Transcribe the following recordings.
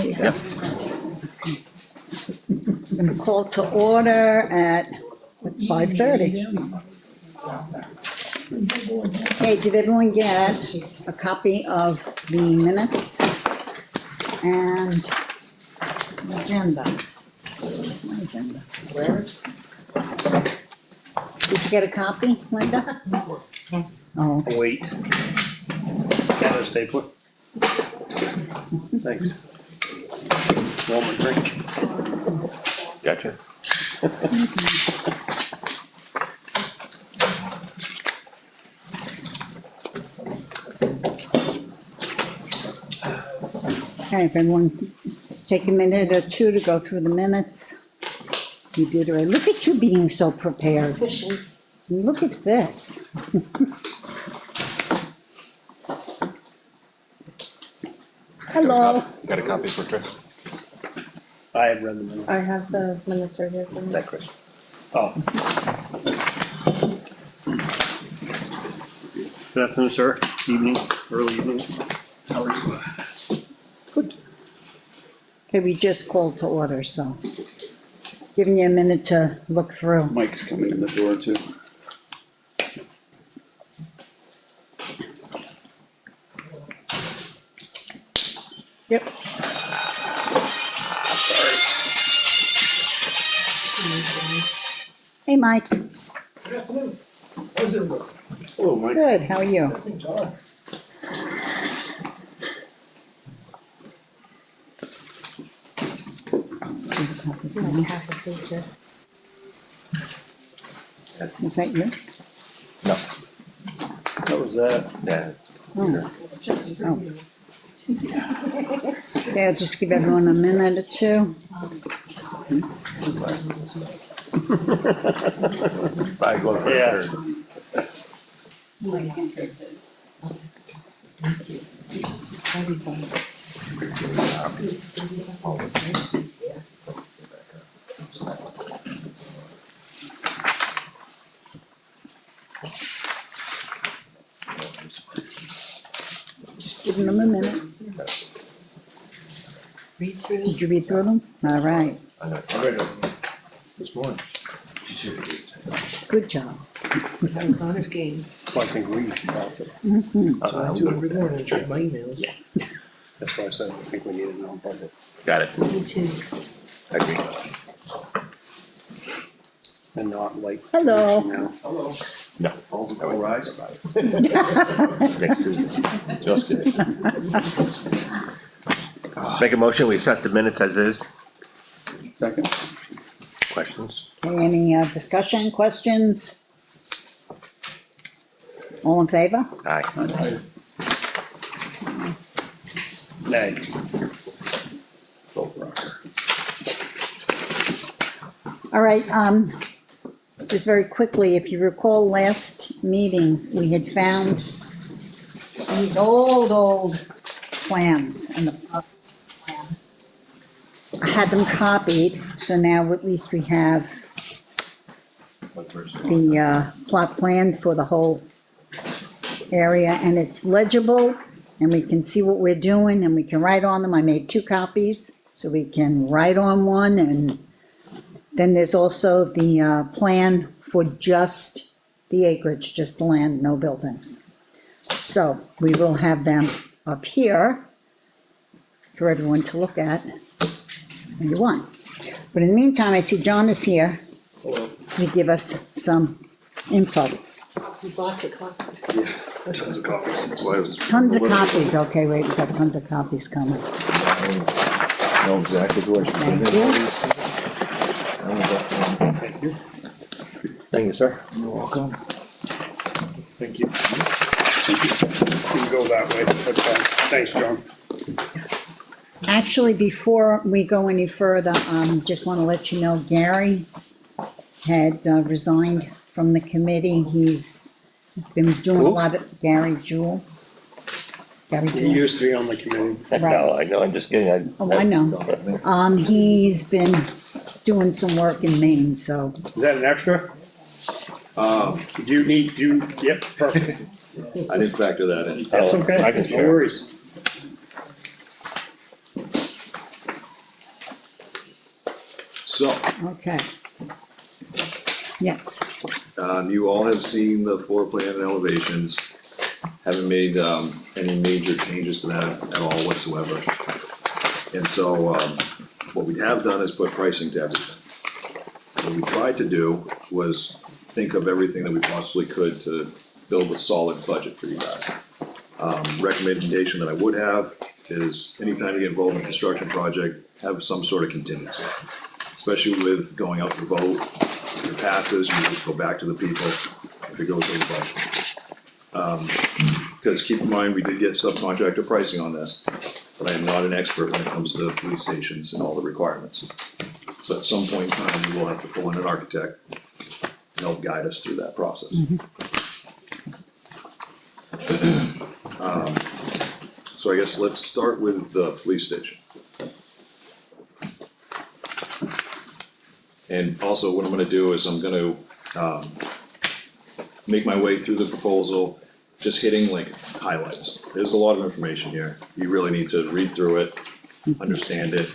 Yep. I'm gonna call to order at, it's 5:30. Hey, did everyone get a copy of the minutes and the agenda? My agenda. Where? Did you get a copy, Linda? Oh, I'll wait. Got a stapler? Thanks. Want my drink? Gotcha. okay, if everyone take a minute or two to go through the minutes. You did it right. Look at you being so prepared. Look at this. Hello. You got a copy for Chris? I have read the minutes. I have the minutes right here from That Chris. Oh. Good afternoon, sir. Evening, early evening. How are you? Good. Okay, we just called to order, so giving you a minute to look through. Mike's coming in the door too. Yep. Sorry. Hey, Mike. Good afternoon. How's everyone? Hello, Mike. Good, how are you? Nothing, Todd. like half a signature. Is that you? No. What was that? Yeah. Oh. Oh. Okay, I'll just give everyone a minute or two. Probably going for Yeah. a third. Just giving them a minute. Read through. Did you read through them? All right, I know. I read it this morning. good job. I was on his game. Well, I think we talked it. So I do every morning, I check my emails. That's why I said I think we need it non-public. Got it. Me too. Agree. And not like. Hello. Now. Hello. No. All rise. Next Tuesday. Just kidding. Make a motion, we set the minutes as is. Second. Questions? Okay, any discussion, questions? All in favor? Aye. Nay. Vote Rocker. All right, just very quickly, if you recall last meeting, we had found these old plans and the plot plan. I had them copied, so now at least we have the plot plan for the whole area, and it's legible, and we can see what we're doing, and we can write on them. I made 2 copies, so we can write on one, and then there's also the plan for just the acreage, just the land, no buildings. So we will have them up here for everyone to look at when you want. But in the meantime, I see John is here Hello. to give us some info. Lots of copies. Yeah, tons of copies. That's why I was. Tons of copies. Okay, wait, we've got tons of copies coming. Know exactly who I should Thank put in. Thank you. Thank you, sir. You're welcome. Thank you. You can go that way. That's fine. Thanks, John. Actually, before we go any further, just want to let you know Gary had resigned from the committee. He's been doing a lot of, Gary Jewell. Gary He Jewell. used to be on the committee. No, I know, I'm just kidding. Oh, I know. He's been doing some work in Maine, so, Is that an extra? Do you need, yep, perfect. I didn't factor that in. That's okay. I can No share. worries. So, Okay. Yes, you all have seen the floor plan and elevations. Haven't made, any major changes to that at all whatsoever. And so, what we have done is put pricing to everything. What we tried to do was think of everything that we possibly could to build a solid budget for you guys. Recommendation that I would have is anytime you get involved in a construction project, have some sort of contingency. Especially with going out to vote, if it passes, you just go back to the people if it goes over budget. Cause keep in mind, we did get subcontractor pricing on this, but I am not an expert when it comes to police stations and all the requirements. So at some point in time, we will have to pull in an architect to help guide us through that process. So I guess let's start with the police station. And also what I'm gonna do is I'm gonna, make my way through the proposal, just hitting like highlights. There's a lot of information here. You really need to read through it, understand it,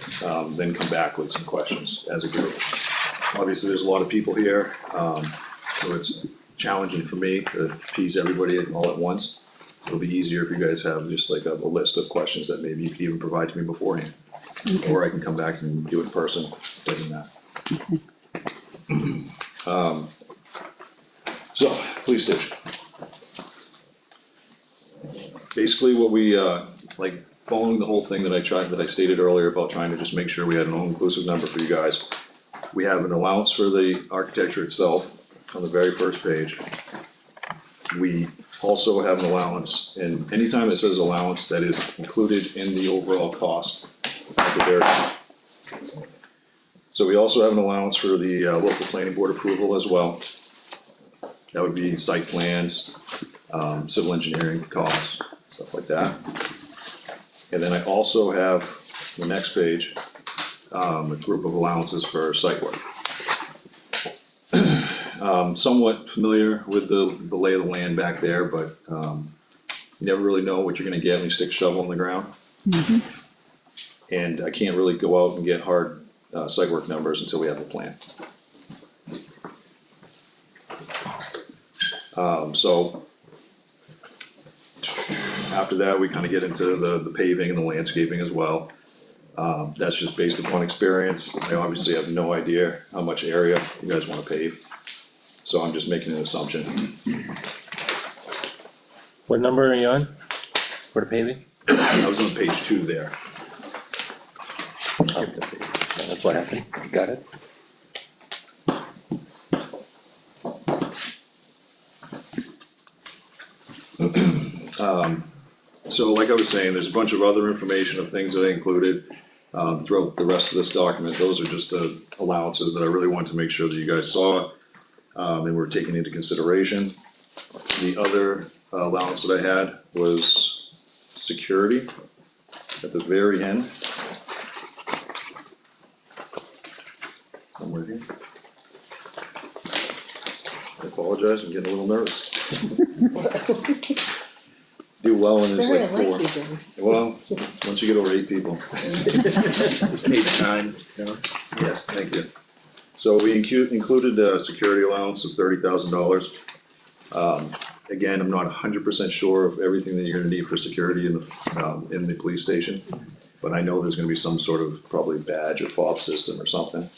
then come back with some questions as a group. Obviously, there's a lot of people here, so it's challenging for me to appease everybody all at once. It'll be easier if you guys have just like a list of questions that maybe you could even provide to me beforehand. Or I can come back and do it in person, doesn't matter. So, police station. Basically what we, like, following the whole thing that I stated earlier about trying to just make sure we had an all-inclusive number for you guys. We have an allowance for the architecture itself on the very first page. We also have an allowance, and anytime it says allowance, that is included in the overall cost of the variance. So we also have an allowance for the local planning board approval as well. That would be site plans, civil engineering costs, stuff like that. And then I also have, the next page, a group of allowances for site work. Somewhat familiar with the lay of the land back there, but you never really know what you're gonna get when you stick a shovel in the ground. And I can't really go out and get hard site work numbers until we have a plan. So after that, we kind of get into the paving and the landscaping as well. That's just based upon experience. I obviously have no idea how much area you guys wanna pave. So I'm just making an assumption. What number are you on for the paving? I was on page 2 there. Oh, that's what happened, got it. So like I was saying, there's a bunch of other information of things that I included throughout the rest of this document. Those are just the allowances that I really wanted to make sure that you guys saw and were taken into consideration. The other allowance that I had was security at the very end. Somewhere here. I apologize, I'm getting a little nervous. Do well when there's Very like 4. lengthy, Jim. Well, once you get over 8 people. It's page 9, no? Yes, thank you. So we included a security allowance of $30,000. Again, I'm not 100% sure of everything that you're gonna need for security in the police station. But I know there's gonna be some sort of probably badge or fob system or something.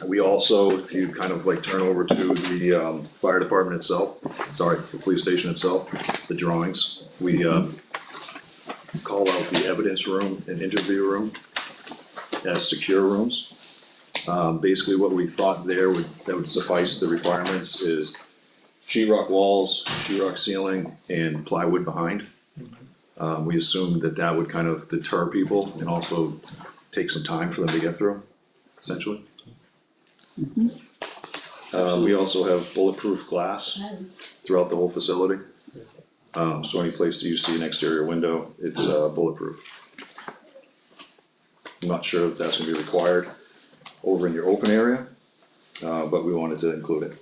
We also, if you kind of like turn over to the fire department itself, sorry, the police station itself, the drawings, we call out the evidence room and interview room as secure rooms. Basically what we thought that would suffice the requirements is sheetrock walls, sheetrock ceiling, and plywood behind. We assumed that would kind of deter people and also take some time for them to get through, essentially. We also have bulletproof glass throughout the whole facility. So any place that you see an exterior window, it's bulletproof. I'm not sure if that's gonna be required over in your open area, but we wanted to include it.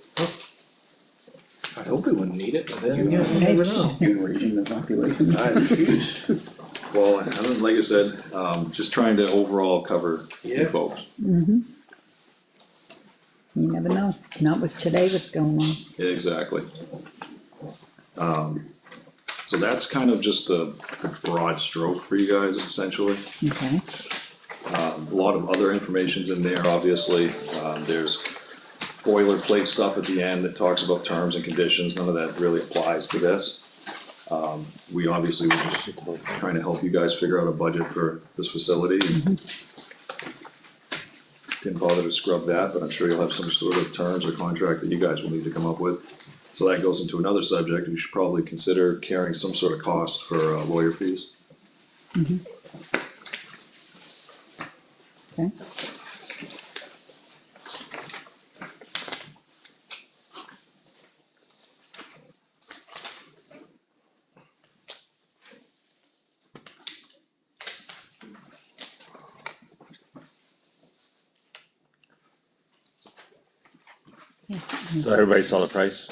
I'd hope we wouldn't need it, but then, you never know. You're raising the population. Jeez. Well, like I said, just trying to overall cover you Yeah. folks. You never know, not with today what's going on. Yeah, exactly. So that's kind of just the broad stroke for you guys essentially. Okay, A lot of other information's in there, obviously. There's boilerplate stuff at the end that talks about terms and conditions. None of that really applies to this. We obviously were just trying to help you guys figure out a budget for this facility. Didn't bother to scrub that, but I'm sure you'll have some sort of terms or contract that you guys will need to come up with. So that goes into another subject. You should probably consider carrying some sort of cost for lawyer fees. okay. So everybody saw the price?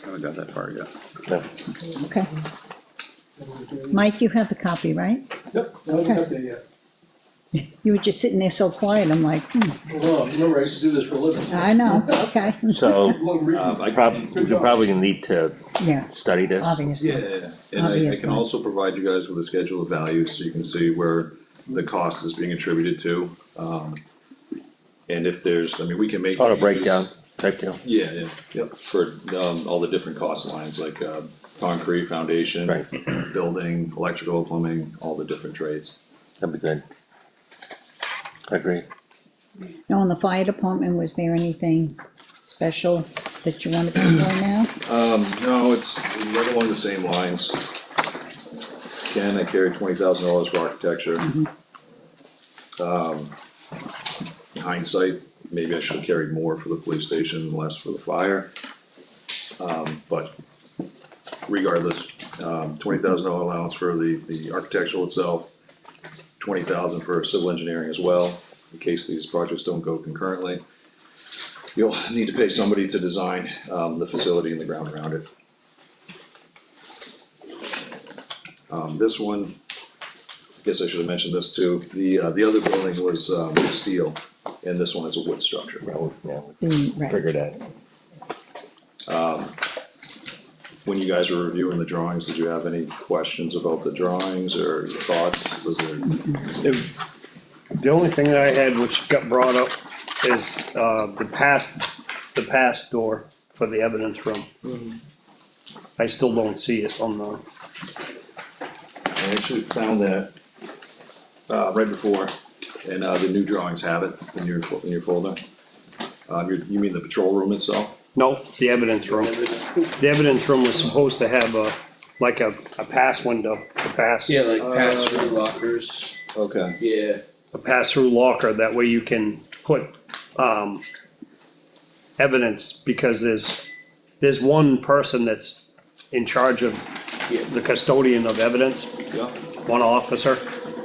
Haven't got that far yet. No. Okay. Mike, you have the copy, right? Yep, I haven't got there yet. You were just sitting there so quiet, I'm like, Well, remember, I used to do this for a living. I know, okay, So, Long reading. you probably need to yeah, study this. obviously. Yeah, and I Obviously. can also provide you guys with a schedule of values, so you can see where the cost is being attributed to. And if there's, I mean, we can make. On a changes. breakdown type deal. Yeah, yep, for, all the different cost lines, like, concrete, foundation. Right. Building, electrical, plumbing, all the different trades. That'd be good. I agree. Now, on the fire department, was there anything special that you wanted to point out? No, it's right along the same lines. Again, I carried $20,000 for architecture. In hindsight, maybe I should have carried more for the police station and less for the fire. But regardless, $20,000 allowance for the architectural itself, $20,000 for civil engineering as well, in case these projects don't go concurrently. You'll need to pay somebody to design, the facility and the ground around it. This one, I guess I should have mentioned this too, the other building was, steel, and this one is a wood structure. Well, yeah, Right, figured that. When you guys were reviewing the drawings, did you have any questions about the drawings or your thoughts? Was there? The only thing that I had which got brought up is, the pass door for the evidence room. I still don't see it on the, I actually found that, right before, and, the new drawings have it in your folder. You mean the patrol room itself? no, the evidence room. The evidence room was supposed to have a pass window, a pass. Yeah, like pass-through lockers, Okay. yeah. A pass-through locker, that way you can put, evidence, because there's one person that's in charge of Yeah. the custodian of evidence, Yeah, one officer,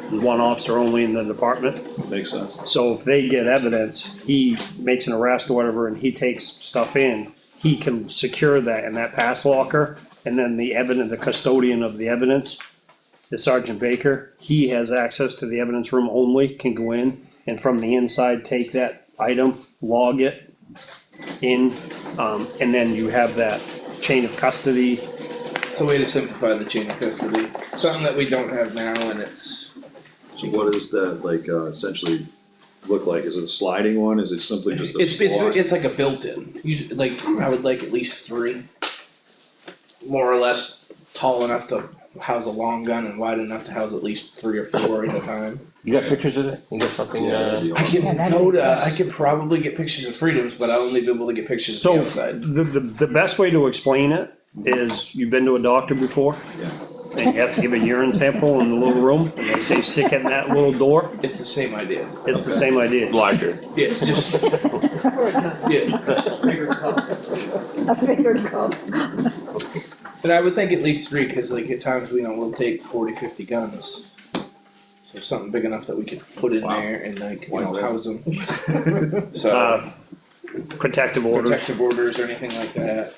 and one officer only in the department. makes sense. So if they get evidence, he makes an arrest or whatever, and he takes stuff in, he can secure that in that pass locker, and then the custodian of the evidence, the Sergeant Baker, he has access to the evidence room only, can go in, and from the inside, take that item, log it in, and then you have that chain of custody. It's a way to simplify the chain of custody, something that we don't have now, and it's, So what does that like, essentially look like? Is it a sliding one? Is it simply just a it's, slot? it's like a built-in, like, I would like at least 3. More or less tall enough to house a long gun and wide enough to house at least 3 or 4 at a time. You got pictures of it? You got something, Yeah, that'd be I awesome. can Yeah, that'd be go to, nice. I could probably get pictures of Freedoms, but I'll only be able to get pictures of So, the outside. the best way to explain it is, you've been to a doctor before, Yeah. and you have to give a urine sample in the little room, and they say stick it in that little door, It's the same idea. it's the same idea. larger. Yeah, just, yeah, a bigger cup. but I would think at least 3, cause like at times, we'll take 40, 50 guns. So something big enough that we could put in Wow. there and like, Why is that? house them. So, Protective orders. protective orders or anything like that,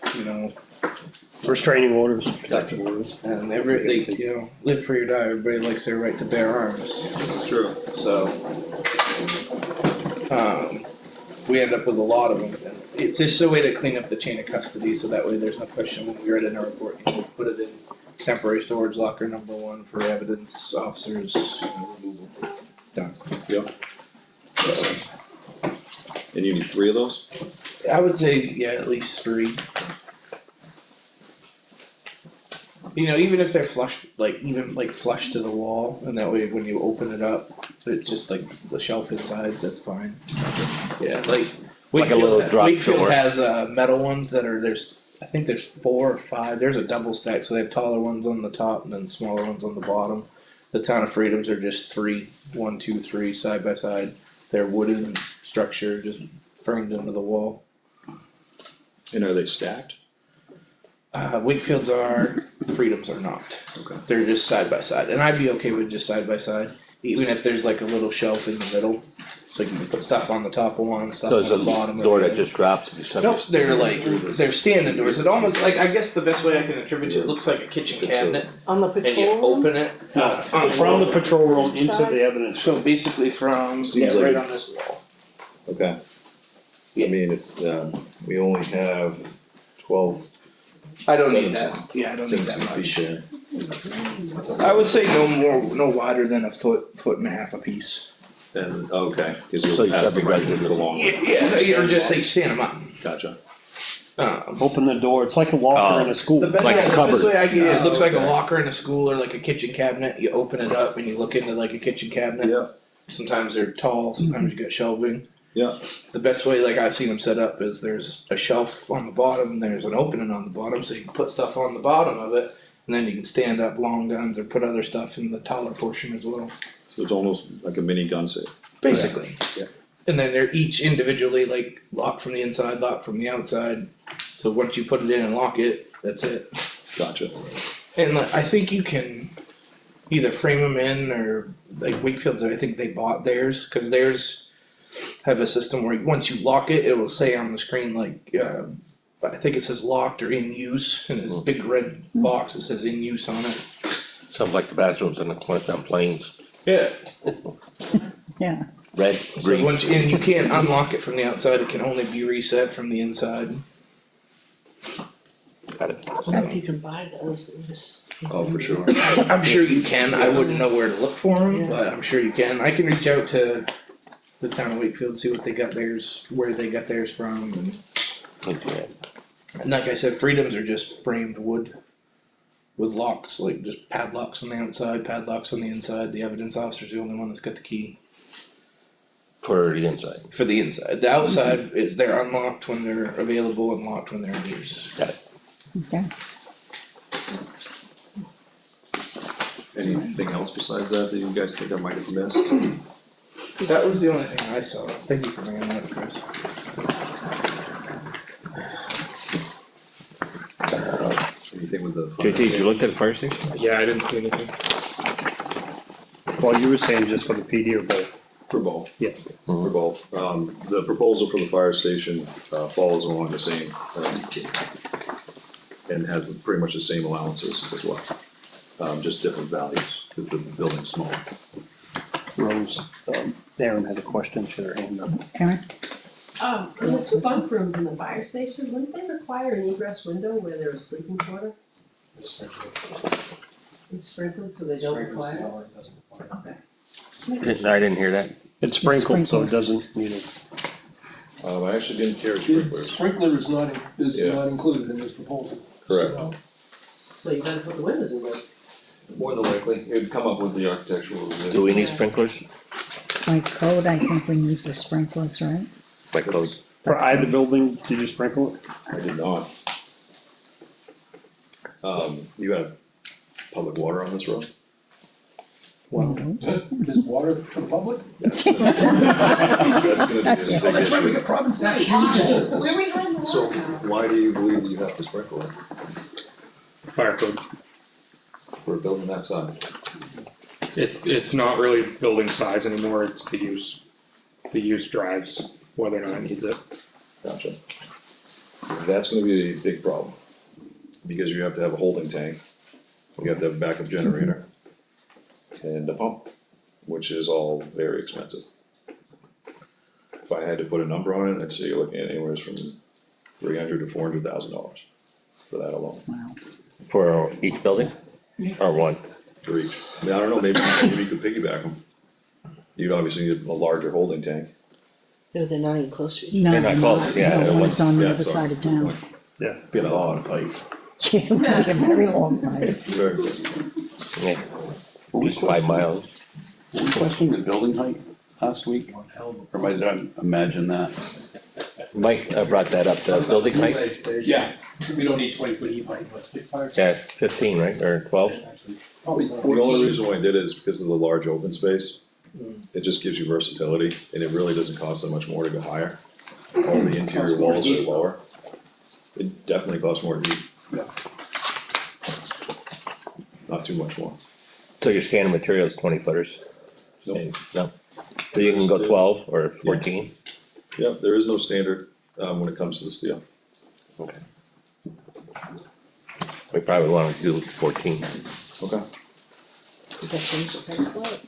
restraining orders, protective orders. And live free or die, everybody likes their right to bear arms, This is true. so. We end up with a lot of them, and it's just a way to clean up the chain of custody, so that way there's no question when we write in our report, you know, put it in temporary storage locker number 1 for evidence officers, removal. Done. Yep. And you need 3 of those? I would say, yeah, at least 3. You know, even if they're flush, like flush to the wall, and that way when you open it up, it's just like the shelf inside, that's fine. Yeah, like Like a little drop Wakefield door. has metal ones that are, I think there's 4 or 5, there's a double stack, so they have taller ones on the top and then smaller ones on the bottom. The Town of Freedoms are just 3, 1, 2, 3, side by side, they're wooden structure, just framed into the wall. And are they stacked? Wakefield's are, Freedoms are not. Okay. They're just side by side, and I'd be okay with just side by side, even if there's like a little shelf in the middle, so you can put stuff on the top of one, stuff So on it's the a bottom of door the that other. just drops and you shut Nope, it. they're standing doors, it almost, like, I guess the best way I can attribute it looks like a kitchen cabinet, On the and you patrol room? open it. From the patrol room into the evidence. So basically from, Seems right like- on this wall. Okay. I mean, it's, we only have 12. I don't need that, yeah, I don't need that 17 much. feet I would say no wider than a foot and a half a piece. there. And, okay, cause So you'll you ask shove the it right right to in go the- along. Yeah, or just like stand them up. Gotcha. Open the door, it's like a locker in a school. The best, Like a the best cupboard. way I get it, Oh, looks like a okay. locker in a school or like a kitchen cabinet, you open it up and you look into like a kitchen cabinet. Yeah, Sometimes they're tall, sometimes you got shelving. yeah, The best way, like I've seen them set up, is there's a shelf on the bottom, and there's an opening on the bottom, so you can put stuff on the bottom of it. And then you can stand up long guns or put other stuff in the taller portion as well, so it's almost like a mini gun safe. basically. Yeah. And then they're each individually like locked from the inside, locked from the outside. So once you put it in and lock it, that's it. Gotcha. And like, I think you can either frame them in or like Wakefield's, I think they bought theirs, cause theirs have a system where once you lock it, it will say on the screen like, I think it says locked or in use, and it's a big red box that says in use on it. Sounds like the bathrooms on planes, Yeah. Yeah, red, So green. once, and you can't unlock it from the outside, it can only be reset from the inside. Got it. I don't know if you can buy those and just. Oh, for sure. I'm sure you can, I wouldn't know where to look for them, Yeah. but I'm sure you can. I can reach out to the town of Wakefield, see what they got theirs, where they got theirs from, and like I said, Freedoms are just framed wood with locks, like just padlocks on the outside, padlocks on the inside. The evidence officer's the only one that's got the key For the inside. for the inside. The outside is they're unlocked when they're available and locked when they're in use. Got it. okay. Anything else besides that you guys think I might have missed? That was the only thing I saw. Thank you for bringing that up, Chris. Anything with the. JT, did you look at the fire station? Yeah, I didn't see anything. Well, you were saying just for the PD or both? For both. Yeah. For both. The proposal for the fire station, follows along the same, and has pretty much the same allowances as well. Just different values, because the building's smaller. Rose, Aaron had a question, she had her hand up. Karen? In the two bunk rooms in the fire station, wouldn't they require an egress window where there's sleeping quarter? It's sprinkled, so they don't require? Okay. I didn't hear that. It's sprinkled, so it Sprinklers. doesn't need it. I actually didn't carry The sprinklers. sprinkler is not, Yeah. not included in this proposal. Correct. So, So you gotta put the windows in there. More than likely, it'd come up with the architectural. review. Do we need sprinklers? By code, I think we need the sprinklers, right? By code? For either building, did you sprinkle it? I did not. You got public water on this road? Is water for the public? That's gonna be a big That's right, we issue. got province statutes. We're behind the So water. why do you believe you have to sprinkle it Fire code. for a building that size? It's not really building size anymore, it's the use. The use drives whether or not it needs it. Gotcha. That's gonna be a big problem. because you have to have a holding tank, you have to have a backup generator, and a pump, which is all very expensive. If I had to put a number on it, I'd say you're looking at anywhere from $300,000 to $400,000 for that alone, Wow. For each building? Or one? for each. I mean, I don't know, maybe you could piggyback them. You'd obviously need a larger holding tank. No, they're not even close to each No, They're not close, yeah, no, it one's on the Yeah, other sorry, side of good town. point. Yeah. Be a long pipe. Yeah, it would be a very long night. Very good. Yeah. At least 5 miles. Were we questioning the building height last week? Or did I imagine that? Mike brought that up, the building height, Yeah, we don't need 20-foot heat pipe, what, 6 bar? yeah, it's 15, right, or 12? Probably The only 14. reason why I did it is because of the large open space. It just gives you versatility, and it really doesn't cost that much more to go higher. All the interior walls are lower. It definitely costs more to heat. Yeah. Not too much more. So your standard material is 20 footers? Nope. No, so you can go 12 or 14? Yep, there is no standard, when it comes to the steel. Okay. We probably wanna do 14. Okay. Did that change the price a lot?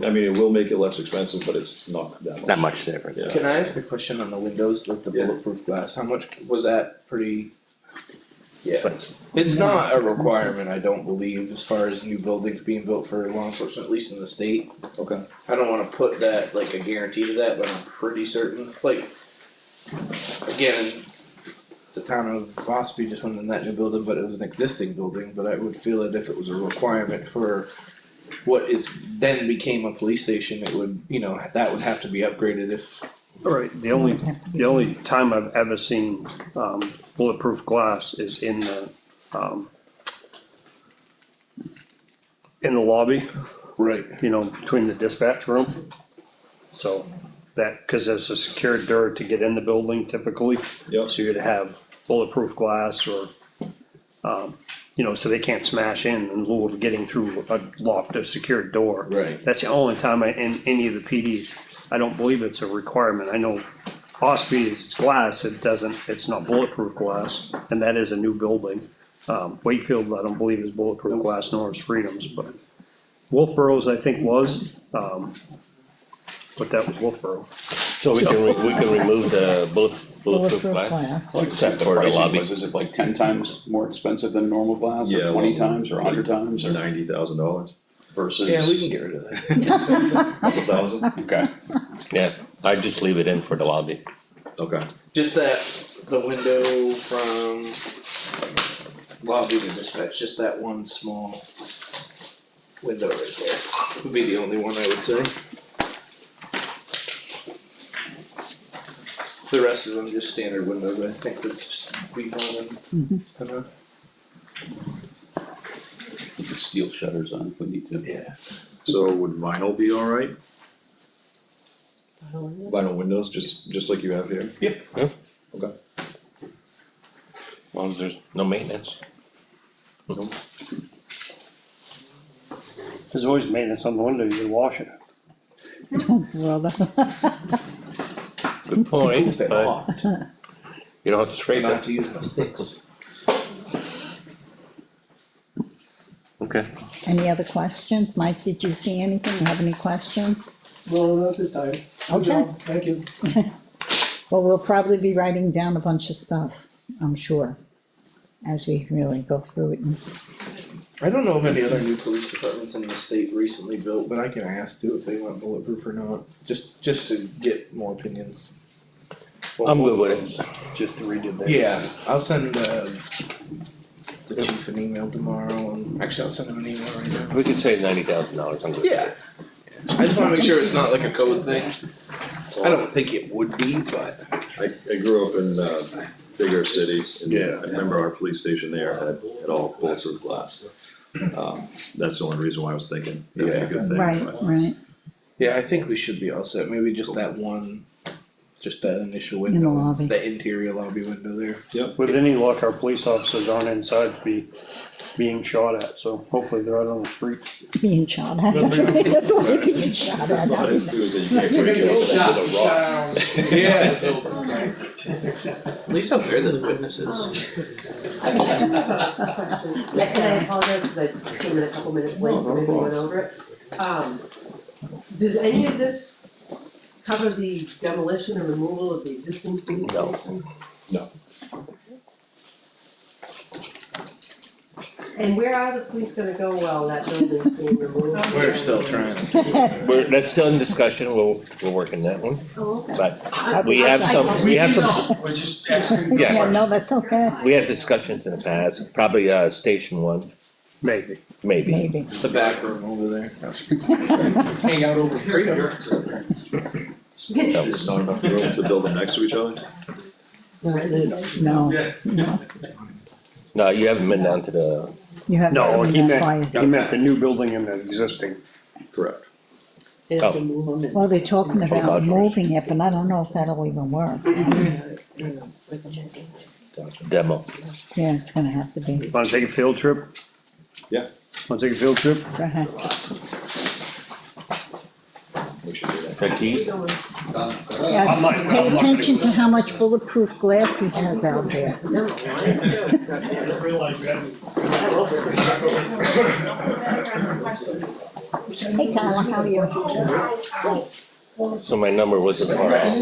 I mean, it will make it less expensive, but it's not that much. Not much different. Yeah. Can I ask a question on the windows, like the Yeah. bulletproof glass, how much was that pretty? Yeah, But it's not a requirement, I don't believe, as far as new buildings being built for law enforcement, at least in the state. Okay. I don't wanna put that, like a guarantee to that, but I'm pretty certain, like, again, the town of Ospey just went in that new building, but it was an existing building, but I would feel that if it was a requirement for what is, then became a police station, it would, you know, that would have to be upgraded if, Alright, the only time I've ever seen, bulletproof glass is in the lobby, right, you know, between the dispatch room. So that, cause there's a secured door to get in the building typically. Yep. So you'd have bulletproof glass or, you know, so they can't smash in lieu of getting through a locked or secured door. right. That's the only time in any of the PDs, I don't believe it's a requirement, I know Ospey is glass, it's not bulletproof glass, and that is a new building. Wakefield, I don't believe is bulletproof glass, nor is Freedom's, but Wolfborough's I think was, but that was Wolfboro. So we can remove the bulletproof Bulletproof glass? glass. Like, Except the for the pricing lobby. was, is it like 10 times more expensive than normal glass, Yeah, or 20 well, times, or 100 times, or $90,000, versus? Yeah, we can get rid of that. couple thousand, Okay, Yeah, I'd just leave it in for the lobby. okay. Just that, the window from lobby to dispatch, just that one small window right there, would be the only one I would say. The rest of them just standard windows, I think that's be more than enough. we could steel shutters on if we need to. Yeah. So would vinyl be alright? I don't know. Vinyl windows, just like you have here? Yeah. Yeah. Okay. As long as there's no maintenance. There's always maintenance on the window, you can wash it. Brother. Good point, If they're but locked, you don't have to you scrape don't have it. to use my sticks. Okay. Any other questions? Mike, did you see anything? You have any questions? No, not this time. Good Okay. job, thank you. Well, we'll probably be writing down a bunch of stuff, I'm sure, as we really go through it. I don't know of any other new police departments in the state recently built, but I can ask too if they want bulletproof or not, just to get more opinions. I'm good with it. Just to redid that. Yeah, I'll send the chief an email tomorrow, and actually I'll send him an email right now. We could save $90,000, I'm good. Yeah, I just wanna make sure it's not like a code thing, I don't think it would be, but. I grew up in, bigger cities, and Yeah. I remember our police station there had all bulletproof glass. That's the only reason why I was thinking, that'd be a good thing. Right, but- right. Yeah, I think we should be all set, maybe just that one, just that initial In the window, lobby. the interior lobby window there. With any luck, our police officers aren't inside to be being shot at, so hopefully they're out on the streets. Being shot at. Being shot at. Thought is too, is that you can't break it with a rock. Yeah. At least up there, there's witnesses. Yes, and I apologize because I came in a couple minutes late, so maybe we went over it. Does any of this cover the demolition and removal of the existing police No. station? No. And where are the police gonna go while that building's being removed? We're still trying. That's still in discussion, we're working that one, Oh, okay. but we have some, We're just asking. Yeah, no, that's okay, we had discussions in the past, probably, Station One, Maybe. maybe. maybe. The back room over there. Hang out over freedom. There's not enough room to build them next to each other? No, no, No, you haven't been down to the, you haven't No, seen he that meant, fire. he meant the new building and the existing. Correct. They have to move them and. Well, they're talking about about- moving it, but I don't know if that'll even work. demo. Yeah, it's gonna have to be, Wanna take a field trip? Yeah. Wanna take a field trip? go ahead. We should do that. The keys? Yeah, pay attention to how much bulletproof glass he has out there. Hey Tyler, how are you? So my number wasn't far off,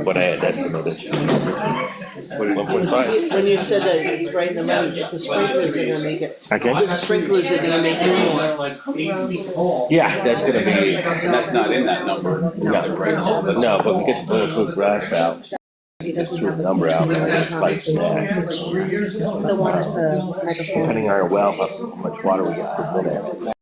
what I had estimated. 1.5. When you said that, he's right in the money, but the sprinklers are gonna make it, Okay? the sprinklers are gonna make it more. Like 8 feet tall. Yeah, that's gonna be, That's not in that number. no, but we get the bulletproof glass out, just threw the number out, it's like that. The one that's a microphone. Depending on our well, how much water we get per minute.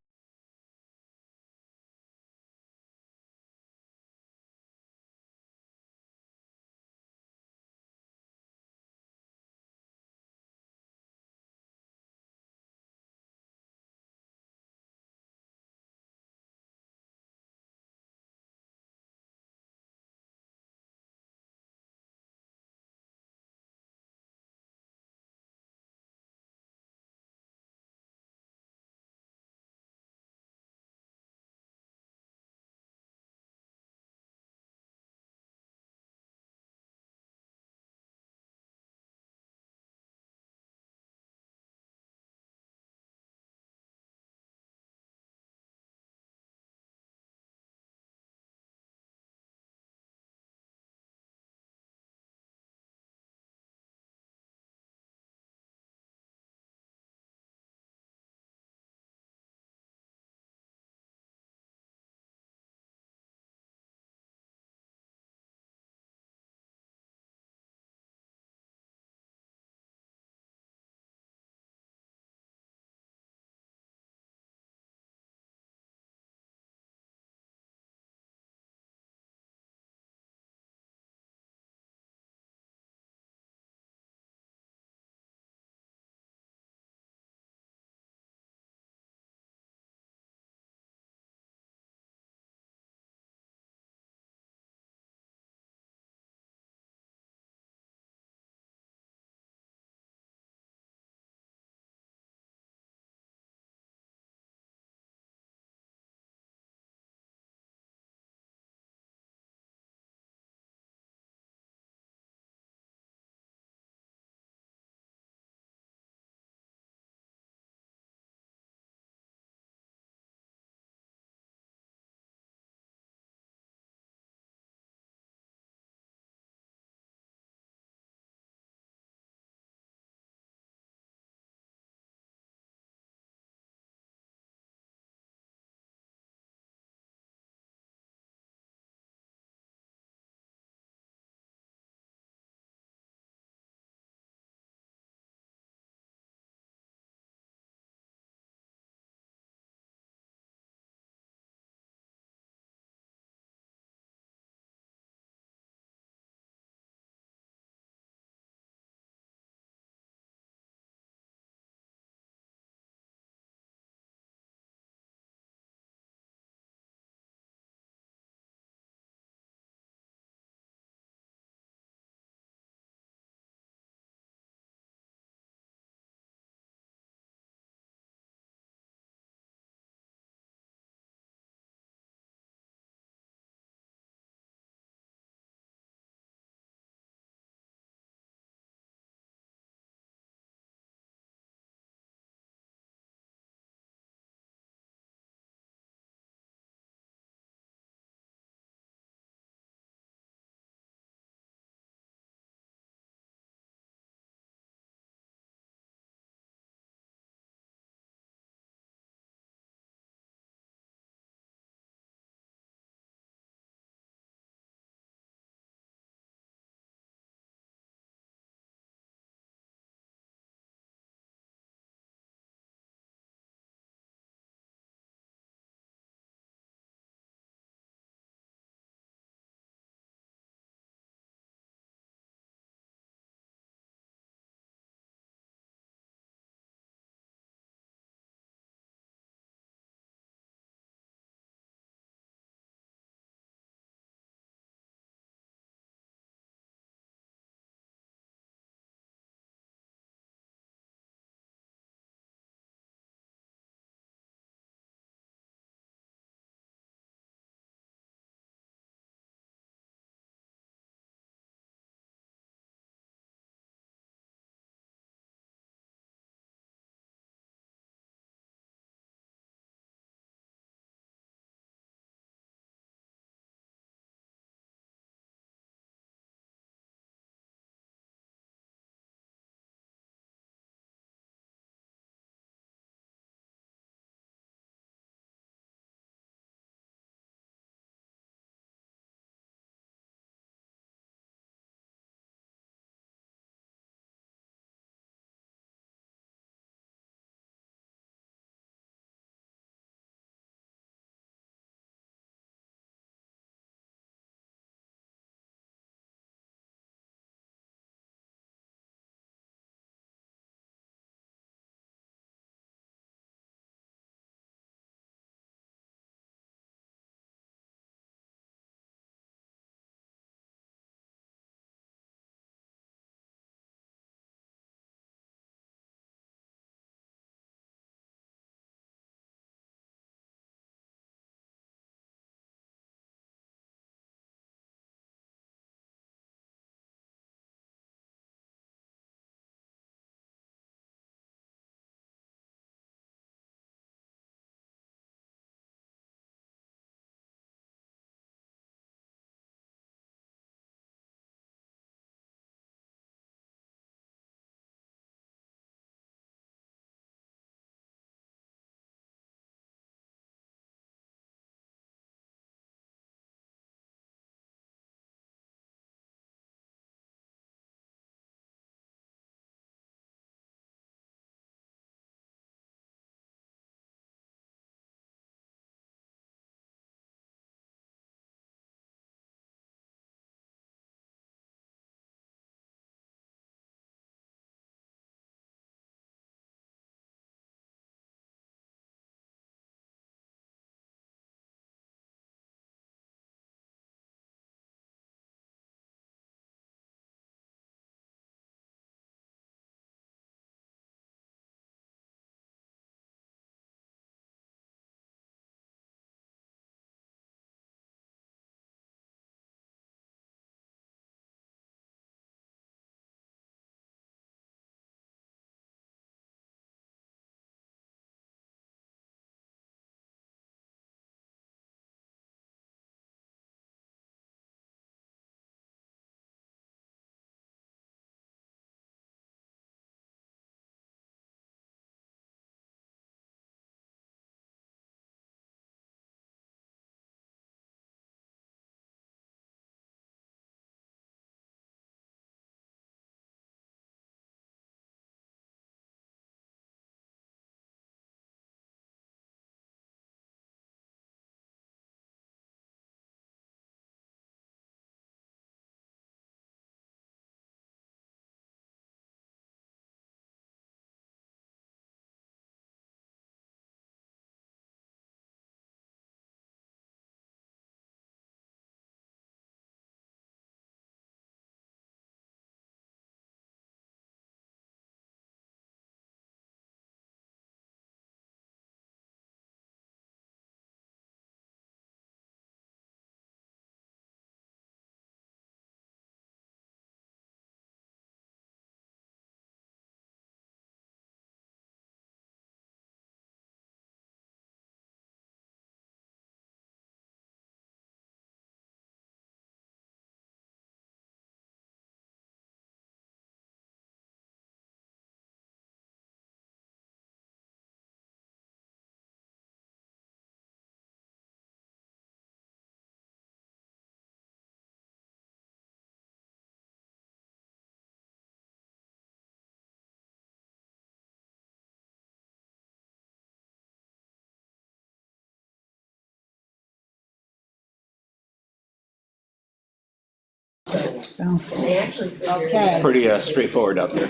So, And they actually figured. Okay. Pretty straightforward out there.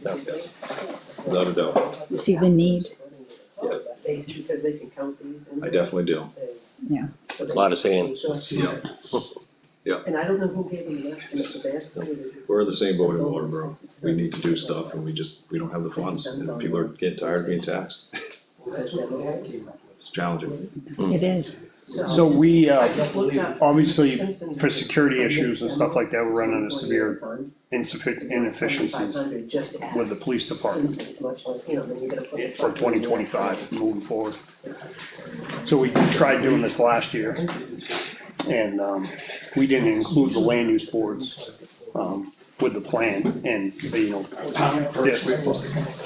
Sounds good. Without a doubt, you see the need? Because they can count these and. I definitely do. So they- A lot of sand. Yeah. And I don't know who gave them the estimate, but they estimated. We're in the same boat in Waterboro. We need to do stuff and we don't have the funds, and people are getting tired of being taxed. It's challenging. It is. So we, Looked up obviously, Simpsons for security issues and stuff like that, we're running into severe inefficiencies 500 just to add with the police department Simpsons, much like, you know, then you're gonna put. for 2025 moving forward. So we tried doing this last year, and we didn't include the land use boards with the plan, and you know,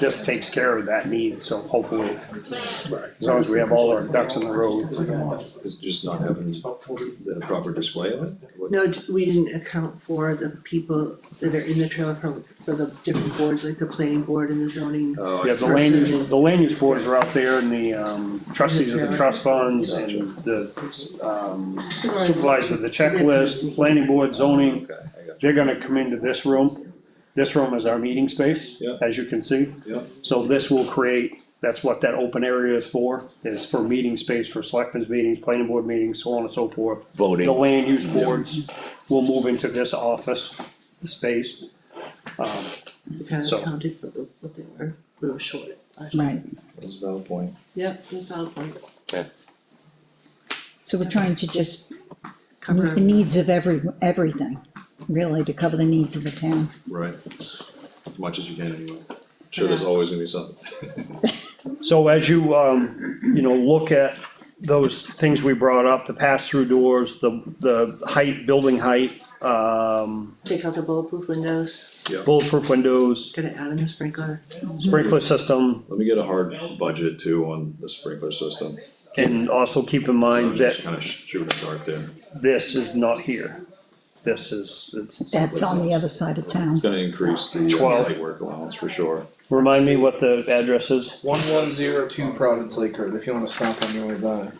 this takes care of that need, so hopefully, as long as we have all our ducks in the row. It's just not having the proper display of it. What- No, we didn't account for the people that are in the trailer for the different boards, like the planning board and the zoning. Oh, I Yeah, see. the land use boards are out there, and the trustees of the trust funds, and the supervisor of the checklist, planning board, zoning, Okay, I got they're gonna come into this room. This room is our meeting space, Yeah. as you can see. Yeah. So this will create, that's what that open area is for meeting space for selectmen's meetings, planning board meetings, so on and so forth. The Voting. land use boards will move into this office space. We kind So- of accounted for what they were, we were short last year. Right. it. That's a valid point. Yep, that's our point. So we're trying to just meet Cover, the needs of everything, really, to cover the needs of the town. Right. As much as you can anyway. I'm sure there's always gonna be something. So as you, you know, look at those things we brought up, the pass-through doors, the height, building height, take out the bulletproof windows, bulletproof windows, gonna add in a sprinkler. sprinkler system, Let me get a hard budget too on the sprinkler system. and also keep in I mind was that just kinda shooting in the dark there. this is not here. This is, it's, That's on the other side of town. It's gonna increase the 12. site work allowance for sure. remind me what the address is? 1102 Providence Lake Road, if you wanna stop on your way by.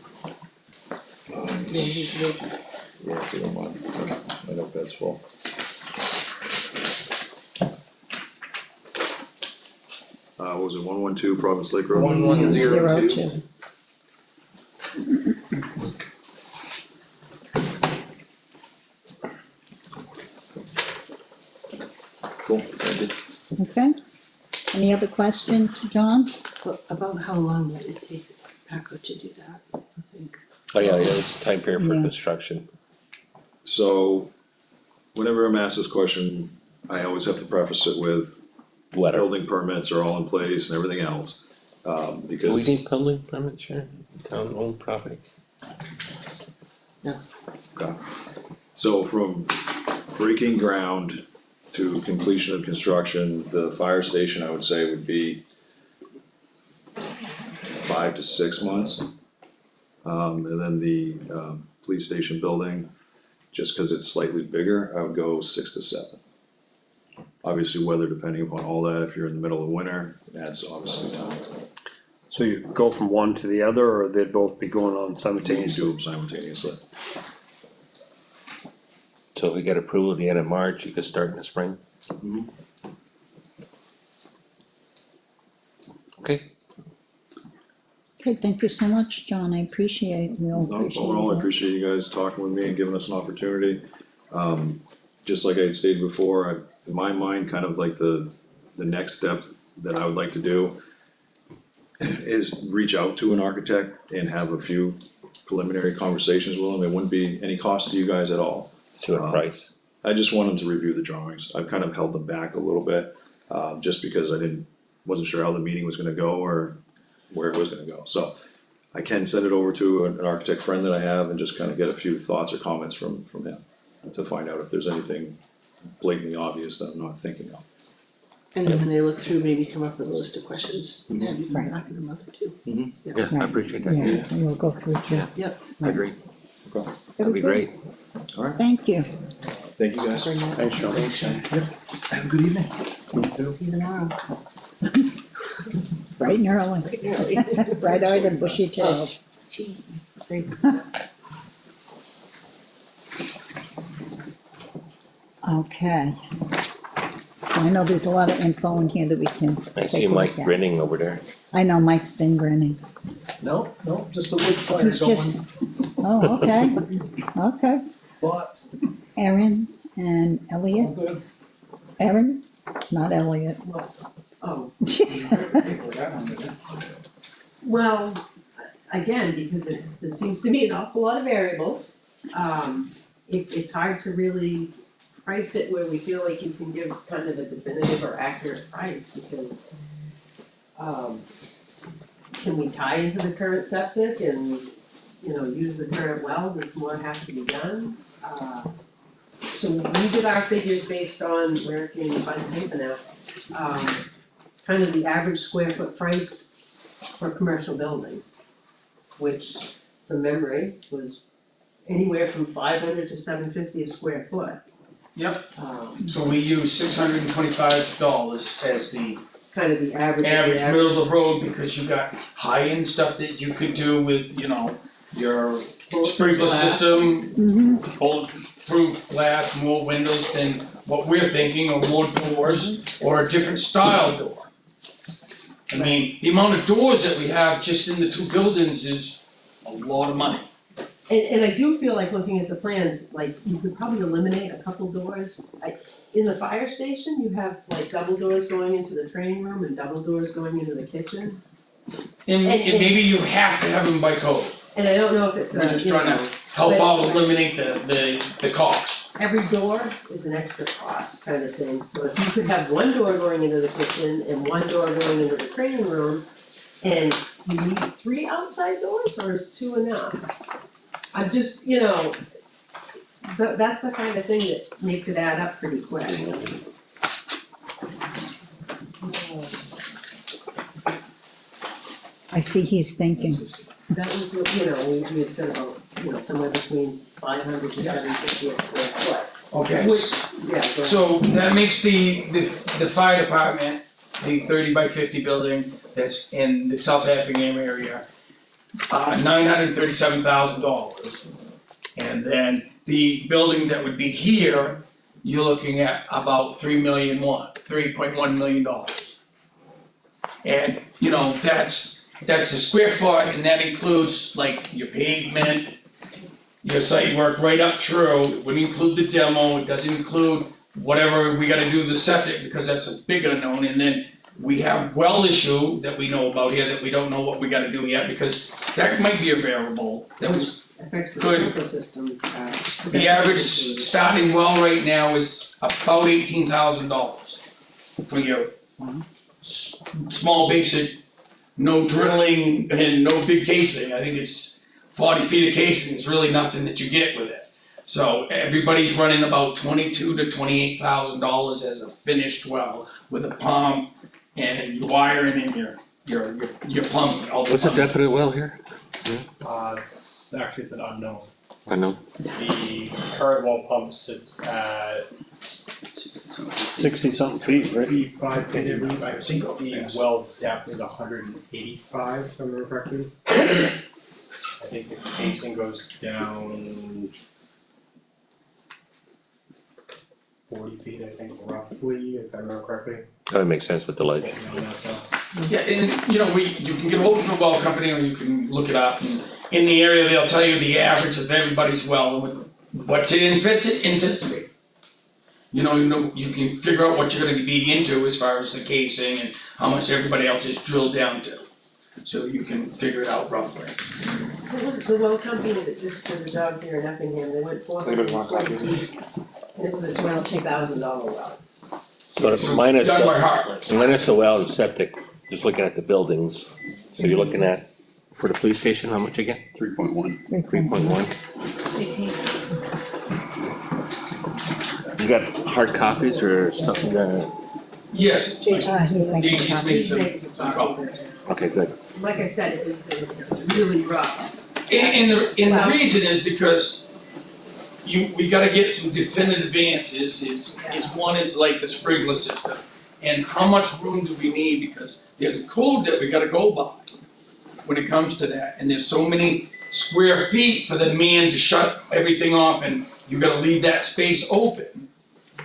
Maybe it's a bit- Yeah, if you don't mind, my notepad's full. What was it, 112 Providence Lake Road? 1102. Cool, thank you. Okay? Any other questions for John? But about how long would it take Paco to do that, I think? Oh, yeah, it's time period for Yeah. construction. So, whenever I'm asked this question, I always have to preface it with Letter. building permits are all in place and everything else. Do we Because, need building permits, Sharon? Town owned property? okay. So from breaking ground to completion of construction, the fire station, I would say, would be 5 to 6 months. And then the, police station building, just cause it's slightly bigger, I would go 6 to 7. Obviously, weather depending upon all that, if you're in the middle of winter, that's obviously down. So you go from one to the other, or they'd both be going on You can simultaneously? do them simultaneously. So if we get approval at the end of March, you could start in the spring? Mhm. Okay. Okay, thank you so much, John, I appreciate, we all No, appreciate overall, I it. appreciate you guys talking with me and giving us an opportunity. Just like I had stated before, in my mind, kind of like the next step that I would like to do is reach out to an architect and have a few preliminary conversations with them. It wouldn't be any cost to you guys at all. To a price. I just want them to review the drawings. I've kind of held them back a little bit, just because wasn't sure how the meeting was gonna go or where it was gonna go. So I can send it over to an architect friend that I have and just kind of get a few thoughts or comments from him to find out if there's anything blatantly obvious that I'm not thinking of. And then when they look through, maybe come up with a list of questions and Right. back in a month or two. Yeah, I Right. appreciate that. Yeah, we'll go through it, too. Yep. I agree. Okay. That'd be great. Alright, Thank you. thank you guys. Thanks, Sean. Have a good evening. See you tomorrow. Bright and early. Bright-eyed and bushy-tailed. Jeez, thanks. Okay. So I know there's a lot of info in here that we can I take see a Mike look at. grinning over there. I know Mike's been grinning. No, just the wood fire He's going, just, oh, okay, okay. thoughts, Erin and all Elliot, good. Erin, not Elliot. Oh, That one, is it? well, again, because there seems to be an awful lot of variables. It's hard to really price it where we feel like you can give kind of a definitive or accurate price, because, can we tie into the current septic and, use the current well, does more have to be done? So we did our figures based on, where can you find the paper now? Kind of the average square foot price for commercial buildings, which, from memory, was anywhere from $500 to $750 a square foot. Yep. Um, So we use $625 as the kind of the average. average middle of the road, because you got high-end stuff that you could do with, your sprinkler system, Mm-hmm, bulletproof glass, more windows than what we're thinking, or more doors, or a different style door. I mean, the amount of doors that we have just in the two buildings is a lot of money. And I do feel like, looking at the plans, like, you could probably eliminate a couple doors. In the fire station, you have like double doors going into the training room and double doors going into the kitchen. And maybe you have to have them by code. And I don't know if it's We're just trying to help out eliminate the cost. every door is an extra cost kind of thing. So if you could have one door going into the kitchen and one door going into the training room, and you need 3 outside doors, or is 2 enough? I'm just, that's the kind of thing that makes it add up pretty quick. I see he's thinking. That was, we had said about, somewhere between 500 to 750 a square foot. Okay, Which, yeah, go ahead. so that makes the fire department, the 30 by 50 building that's in the South Effingham area, $937,000. And then the building that would be here, you're looking at about $3.1 million. And, that's a square foot, and that includes like your pavement, your site work right up through. It wouldn't include the demo, it doesn't include whatever we gotta do the septic, because that's a big unknown. And then we have well issue that we know about here that we don't know what we gotta do yet, because that might be a variable that was. Affects the Good. sprinkler system. The average starting well right now is about $18,000 for your small basic, no drilling and no big casing. I think it's 40 feet of casing is really nothing that you get with it. So everybody's running about $22,000 to $28,000 as a finished well with a pump and your wiring and your plumbing. all the What's the plumbing. depth of the well here? Actually, it's an unknown. I know. The current well pump sits at 60-something feet, right? 85 feet, I believe. I think the well depth is 185, if I remember correctly. I think the casing goes down 40 feet, I think, roughly, if I remember correctly. That would make sense with the ledge. Yeah, and you can get hold of a well company, or you can look it up, and in the area, they'll tell you the average of everybody's well, and what to anticipate. You can figure out what you're gonna be into as far as the casing and how much everybody else is drilled down to. So you can figure it out roughly. What was the well company that just did a job here in Effingham, they went 440 feet, and it was a $22,000 well. So minus, Done by Heartland. minus the well and septic, just looking at the buildings. So you're looking at, for the police station, how much again? 3.1. 3.1? You got hard copies or something that, Yes, He's making DT's made He's making some some copies. copies. okay, good. Like I said, it was really rough. And the reason is because we gotta get some definitive answers, is one is like the sprinkler system. And how much room do we need, because there's a code that we gotta go by when it comes to that. And there's so many square feet for the man to shut everything off, and you gotta leave that space open.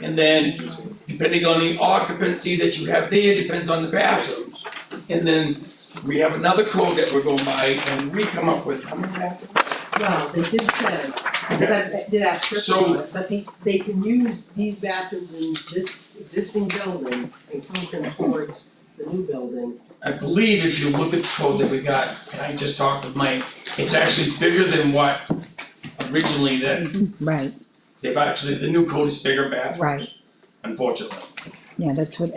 And then depending on the occupancy that you have there, depends on the bathrooms. And then we have another code that we're going by and we come up with how many bathrooms? Well, they did say, because I did ask Chris So- about it, but they can use these bathrooms in this existing building and count them towards the new building. I believe if you look at the code that we got, and I just talked with Mike, it's actually bigger than what originally that, Right, they've actually, the new code is bigger bathroom, right, unfortunately. yeah, that's what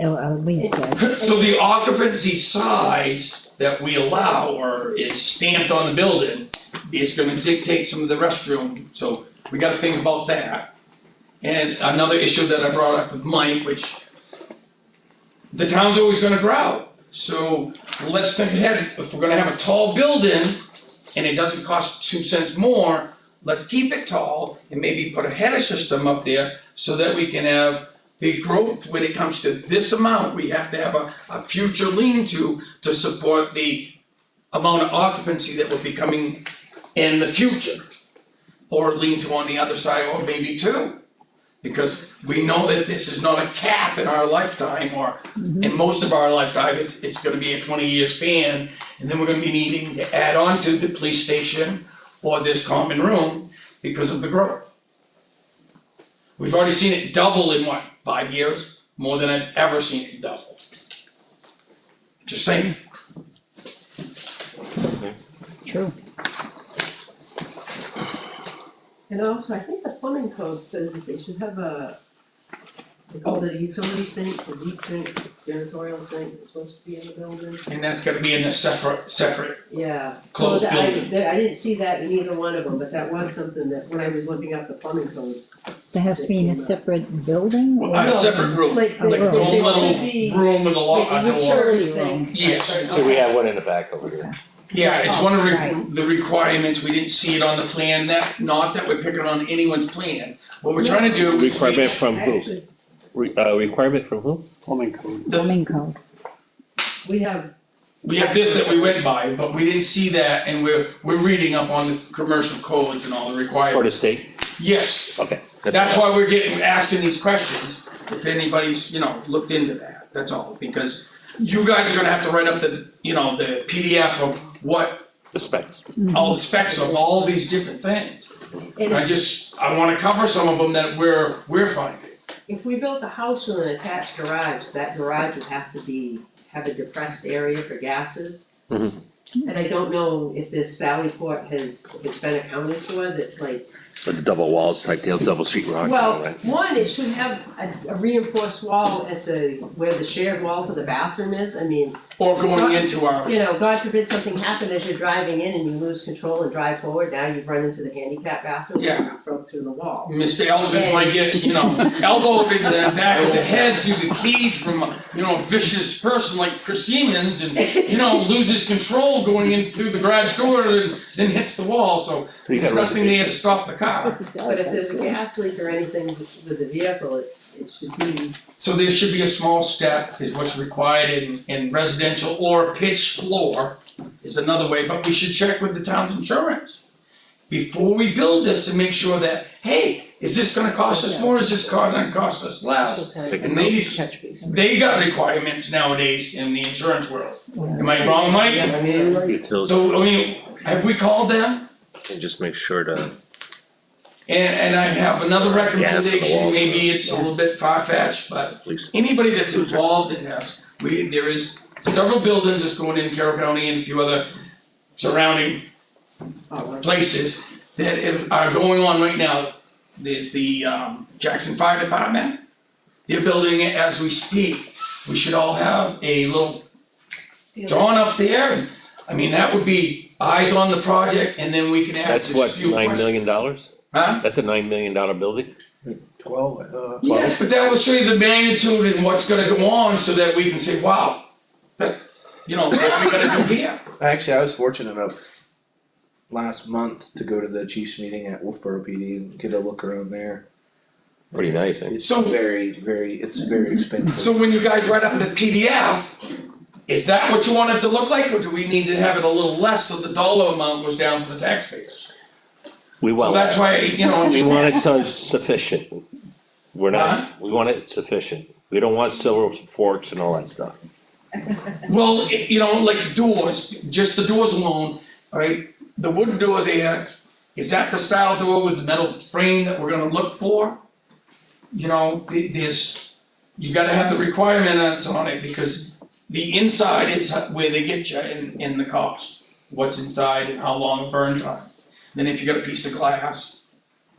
Lee said. So the occupancy size that we allow or is stamped on the building is gonna dictate some of the restroom, so we gotta think about that. And another issue that I brought up with Mike, which the town's always gonna grow. So let's think ahead, if we're gonna have a tall building and it doesn't cost 2 cents more, let's keep it tall and maybe put a header system up there so that we can have the growth when it comes to this amount. We have to have a future lean-to support the amount of occupancy that will be coming in the future. Or lean-to on the other side, or maybe two. Because we know that this is not a cap in our lifetime, or in most of our lifetime, it's gonna be a 20-year span. And then we're gonna be needing to add on to the police station or this common room because of the growth. We've already seen it double in what, 5 years? More than I've ever seen it double. Just saying. True. And also, I think the plumbing code says that they should have they call it a utility sink, a deep sink, janitorial sink, it's supposed to be in the building. And that's gotta be in a separate, Yeah, so Closed I building. didn't see that in either one of them, but that was something that, when I was looking up the plumbing codes. That has to be in a separate building or? a separate room, Like, like its there own should little be, room with a like, a a door. utility room. sink. Yes. So we have one in the back over here. Yeah, it's one of Right. the requirements, we didn't see it on the plan, not that we're picking on anyone's plan. What we're trying to do is Requirement from who? Actually, Requirement from who? Plumbing code. Plumbing code. we have, this that we went by, but we didn't see that, and we're reading up on the commercial codes and all the For the requirements. state? Yes, Okay. that's why we're asking these questions, if anybody's, looked into that, that's all, because you guys are gonna have to write up the PDF of what, The specs. all the specs of all these different things. and I wanna cover some of them that we're finding. if we built a house with an attached garage, that garage would have to have a depressed area for gases. Mhm. And I don't know if this Sally Port if it's been accounted for, that like, With the double walls type deal, double sheet rock. well, one, it should have a reinforced wall at where the shared wall for the bathroom is, I mean, Or going into our, God forbid something happened as you're driving in and you lose control and drive forward, now you've run into the handicap bathroom Yeah. and you broke through the wall. Mr. Eldridge might get, elbowed in the back of the head through the cage from a vicious person like Chris Siemens and, loses control going in through the garage door and then hits the wall, so So you there's got nothing there to stop the car. But if there's a gas leak or anything with the vehicle, it should be, So there should be a small step is what's required in residential or pitched floor is another way, but we should check with the town's insurance before we build this and make sure that, hey, is this gonna cost us more, is this gonna cost us less? And they got requirements nowadays in the insurance world. Am I wrong, Mike? Utilities, So, have we called them? and just make sure to, And I have another Gas on the recommendation, walls. maybe it's a little bit far-fetched, but please. anybody that's involved in this, there is several buildings that's going in Carroll County and a few other surrounding places that are going on right now. There's the Jackson Fire Department, they're building it as we speak. We should all have a little drawn up there, and that would be eyes on the project, and then we can ask That's just a what, few $9 questions. million? Huh? That's a $9 million building? 12, I thought. Yes, but that will show you the magnitude and what's gonna go on, so that we can say, wow, that, what we gotta do here. Actually, I was fortunate enough last month to go to the chiefs meeting at Wolfboro PD and get a look around there. Pretty nice, eh? It's So- very expensive. So when you guys write up the PDF, is that what you want it to look like, or do we need to have it a little less so the dollar amount goes down for the taxpayers? We So want, that's why, we want it so it's sufficient. We're not, we want it sufficient. We don't want silver forks and all that stuff. Well, you know, like the doors, just the doors alone, alright? The wooden door there, is that the style door with the metal frame that we're gonna look for? You know, there's, you gotta have the requirements on it, because the inside is where they get you in the cost. What's inside and how long burn time. Then if you got a piece of glass,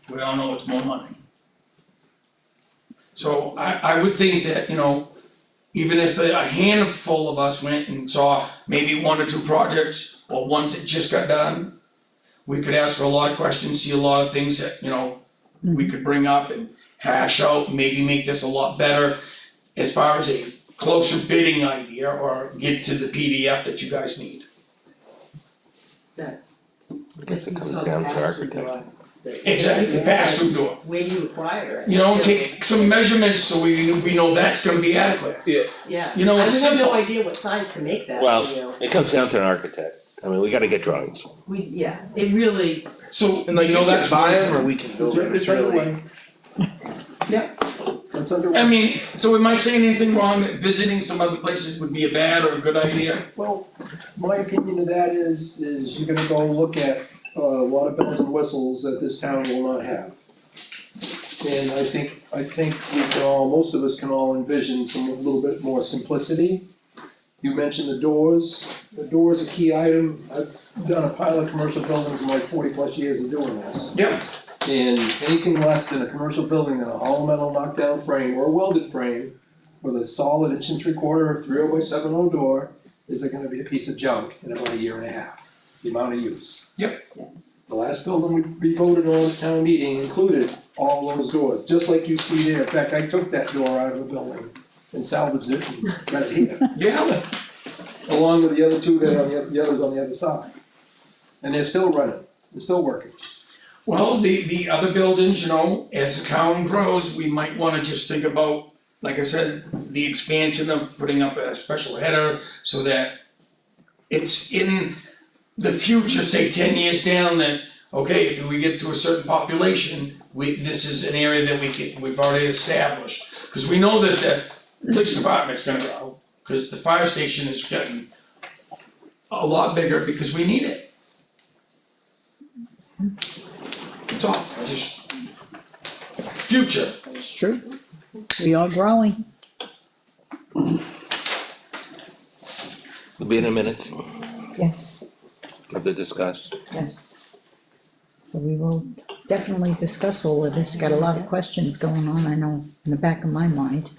we all know it's more money. So I would think that, you know, even if a handful of us went and saw maybe 1 or 2 projects, or ones that just got done, we could ask for a lot of questions, see a lot of things that, you know, we could bring up and hash out, maybe make this a lot better as far as a closer bidding idea, or get to the PDF that you guys need. I guess it comes down to architecture. Exactly, pass-through door. Where do you require it? You know, take some measurements so we know that's gonna be adequate. Yeah, You know, I would it's have no simple. idea what size to make that, Well, you know, it comes down to an architect. I mean, we gotta get drawings. it really, So, And like, you know, you can that's buy one them or thing. we can build them, It's it's really. underway. Yeah. It's underway. I mean, so am I saying anything wrong that visiting some other places would be a bad or a good idea? Well, my opinion of that is you're gonna go look at a lot of bells and whistles that this town will not have. And I think we can all, most of us can all envision some, a little bit more simplicity. You mentioned the doors. The door is a key item. I've done a pile of commercial buildings in my 40+ years of doing this. Yep. And anything less than a commercial building than a hollow metal knockdown frame or a welded frame with a solid 1 3/4 3/7 door is gonna be a piece of junk in about 1.5 years, the amount of use. Yep. The last building we voted on at town meeting included all those doors, just like you see there. In fact, I took that door out of the building and salvaged it and got it here, Yeah. along with the other 2 that are on the others on the other side. And they're still running, they're still working. Well, the other buildings, you know, as the town grows, we might wanna just think about, like I said, the expansion of putting up a special header so that it's in the future, say 10 years down, that, okay, if we get to a certain population, this is an area that we've already established. Cause we know that the police department's gonna grow, cause the fire station is getting a lot bigger because we need it. It's all just future. It's true. We are growing. It'll be in a minute, Yes, have to discuss. yes. So we will definitely discuss all of this. Got a lot of questions going on, I know, in the back of my mind.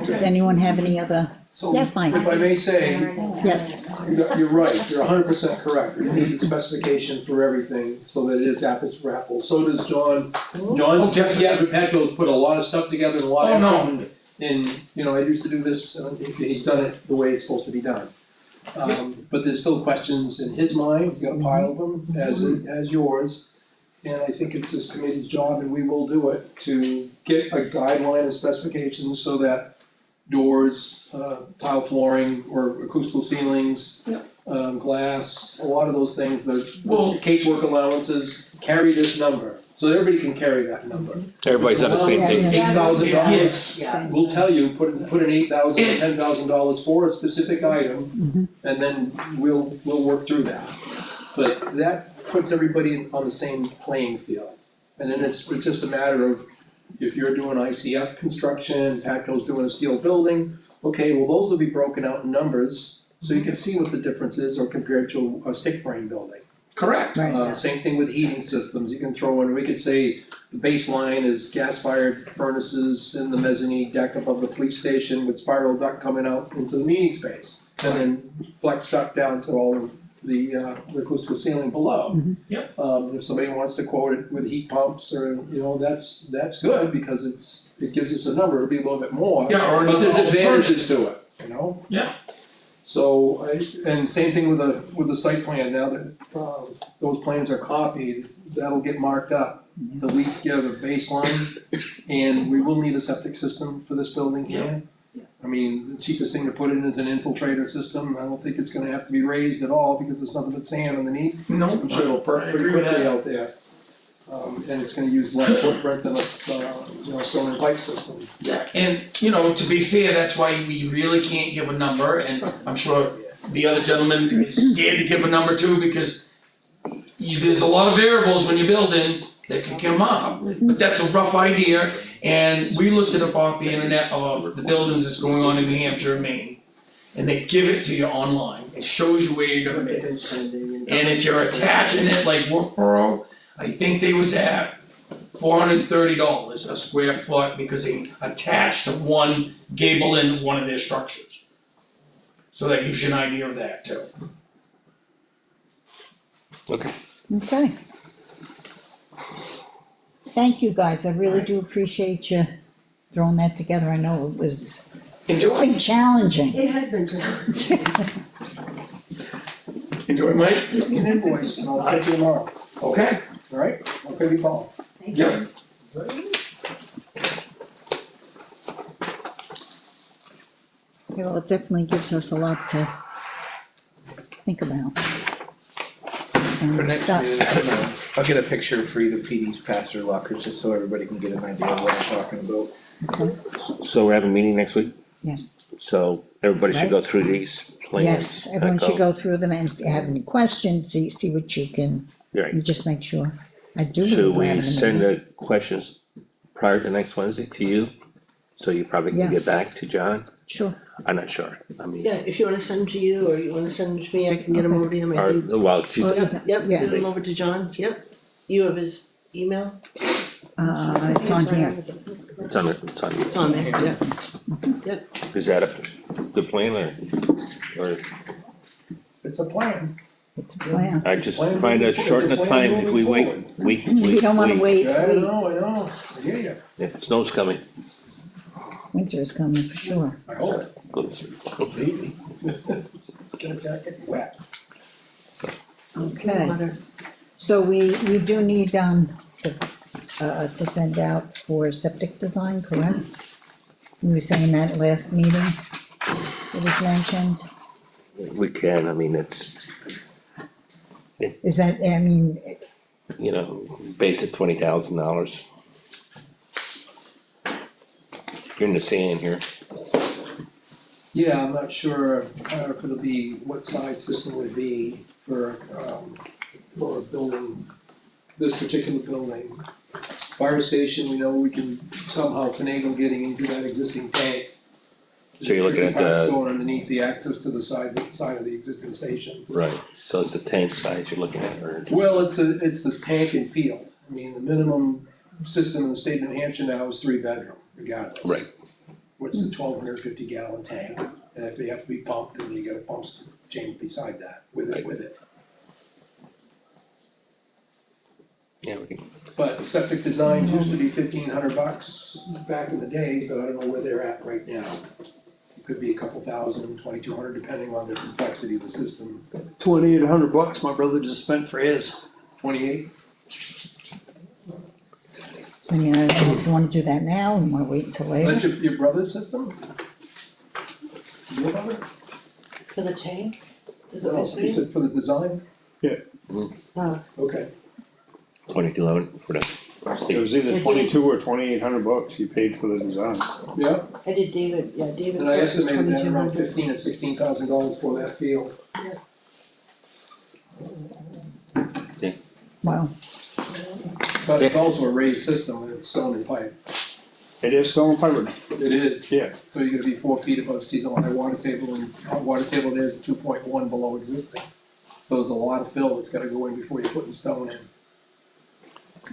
Does anyone have any other? So, Yes, Mike. if I may say, Yes, you're right, you're 100% correct. You need the specification for everything so that it is apples for apples. So does John. Oh, John, definitely. yeah, Petco's put a lot of stuff together and a lot of Oh, no. effort. And, you know, I used to do this, and he's done it the way it's supposed to be done. But there's still questions in his mind, he's got a pile of them, as yours. And I think it's this committee's job, and we will do it, to get a guideline of specifications so that doors, tile flooring, or acoustical ceilings, glass, a lot of those things, the Well- casework allowances, carry this number, so everybody can carry that number. Everybody's on the same page. $8,000, yeah. we'll tell you, put in $8,000 or $10,000 for a specific item, and then we'll work through that. But that puts everybody on the same playing field. And then it's just a matter of, if you're doing ICF construction, Patco's doing a steel building, okay, well, those will be broken out in numbers, so you can see what the difference is, or compared to a stick frame building. Correct. right. Same thing with heating systems, you can throw in, we could say the baseline is gas-fired furnaces in the mezzanine deck above the police station with spiral duct coming out into the meeting space. And then flex duct down to all the acoustical ceiling below. Yep. If somebody wants to quote it with heat pumps or, you know, that's good, because it gives us a number, it'll be a little bit more. Yeah, or But there's another advantages to it, you know? Yeah. So, and same thing with the site plan, now that, those plans are copied, that'll get marked up. To at least give a baseline, and we will need a septic system for this building here. I mean, the cheapest thing to put in is an infiltrator system, I don't think it's gonna have to be raised at all, because there's nothing but sand underneath. No, I'm sure it'll perk I pretty agree with quickly that. out there. And it's gonna use less footprint than a, stone and pipe system. Yeah, and, you know, to be fair, that's why we really can't give a number, and I'm sure the other gentleman is scared to give a number too, because there's a lot of variables when you're building that can come up, but that's a rough idea, and we looked it up off the internet of the buildings that's going on in New Hampshire and Maine, and they give it to you online, it shows you where you're gonna be. And if you're attaching it like Wolfboro, I think they was at $430 a square foot because they attached to one gable end of one of their structures. So that gives you an idea of that too. Okay. Okay. Thank you, guys, I really do appreciate you throwing that together, I know it was Enjoy, challenging. It has been challenging. enjoy, Mike. Give me an invoice and I'll pay you tomorrow, Okay. alright? I'll give you a call. Yeah. Yeah, well, it definitely gives us a lot to think about. And For next discuss. meeting, I'll get a picture for you of PD's pass-through lockers, just so everybody can get an idea of what I'm talking about. Okay, So we're having a meeting next week, yes, so everybody should go through these plans. yes, everyone should go through them, and if you have any questions, see what you can, Right. you just make sure. I do Should believe we're we having a send meeting. the questions prior to next Wednesday to you? So you probably Yeah. can get back to John? Sure, I'm not sure, I mean, Yeah, if you wanna send them to you, or you wanna send them to me, I can get them Okay. over to him, I or, can. well, she's, Oh, Yep, yep, Yeah. get them over to John, yep. You have his email? it's on here, it's on, it's on. It's on there, yeah. Is that a good plan, or It's a plan. it's a plan. I just Plan find moving us shorten the forward. It's a plan time if we wait, moving week, We don't wanna wait, I know, I hear you, if snow's coming. winter is coming for sure. I hope. Maybe. Gonna get wet. Okay, so we do need, to send out for septic design, correct? We were saying that last meeting, it was mentioned, We can, I mean, it's, is that, I mean, you know, basic $20,000. You're in the sand here. Yeah, I'm not sure if it'll be, what size system would be for a building, this particular building. Fire station, we know we can somehow finagle getting into that existing tank. So you're looking at Tricky part's the- going underneath the access to the side of the existing station. Right. So it's the tank size you're looking at, or? Well, it's this tank and field, I mean, the minimum system in the state of New Hampshire now is 3-bedroom, regardless. Right. What's the 1,250 gallon tank, and if they have to be pumped, then you get a pump chamber beside that, with it. Yeah, we can, But septic designs used to be $1,500 back in the day, but I don't know where they're at right now. It could be a couple thousand, 2,200, depending on the complexity of the system. $2,800 my brother just spent for his. 28? so, you know, if you wanna do that now, and wanna wait until later. That's your brother's system? Your brother? For the tank? Is that No, what he you're saying? said for the design? Oh, Okay. 2211 for the It state. was either 22 or $2,800 he paid for the design. Yeah, I did David, yeah, David. and I Clark is estimated that around 2200. $15,000 or $16,000 for that field. Wow, But it's also a raised system, and it's stone and pipe. It is stone fiber, It is. yeah. So you're gonna be 4 feet above seasonal high water table, and our water table there is 2.1 below existing. So there's a lot of fill that's gotta go in before you put the stone in,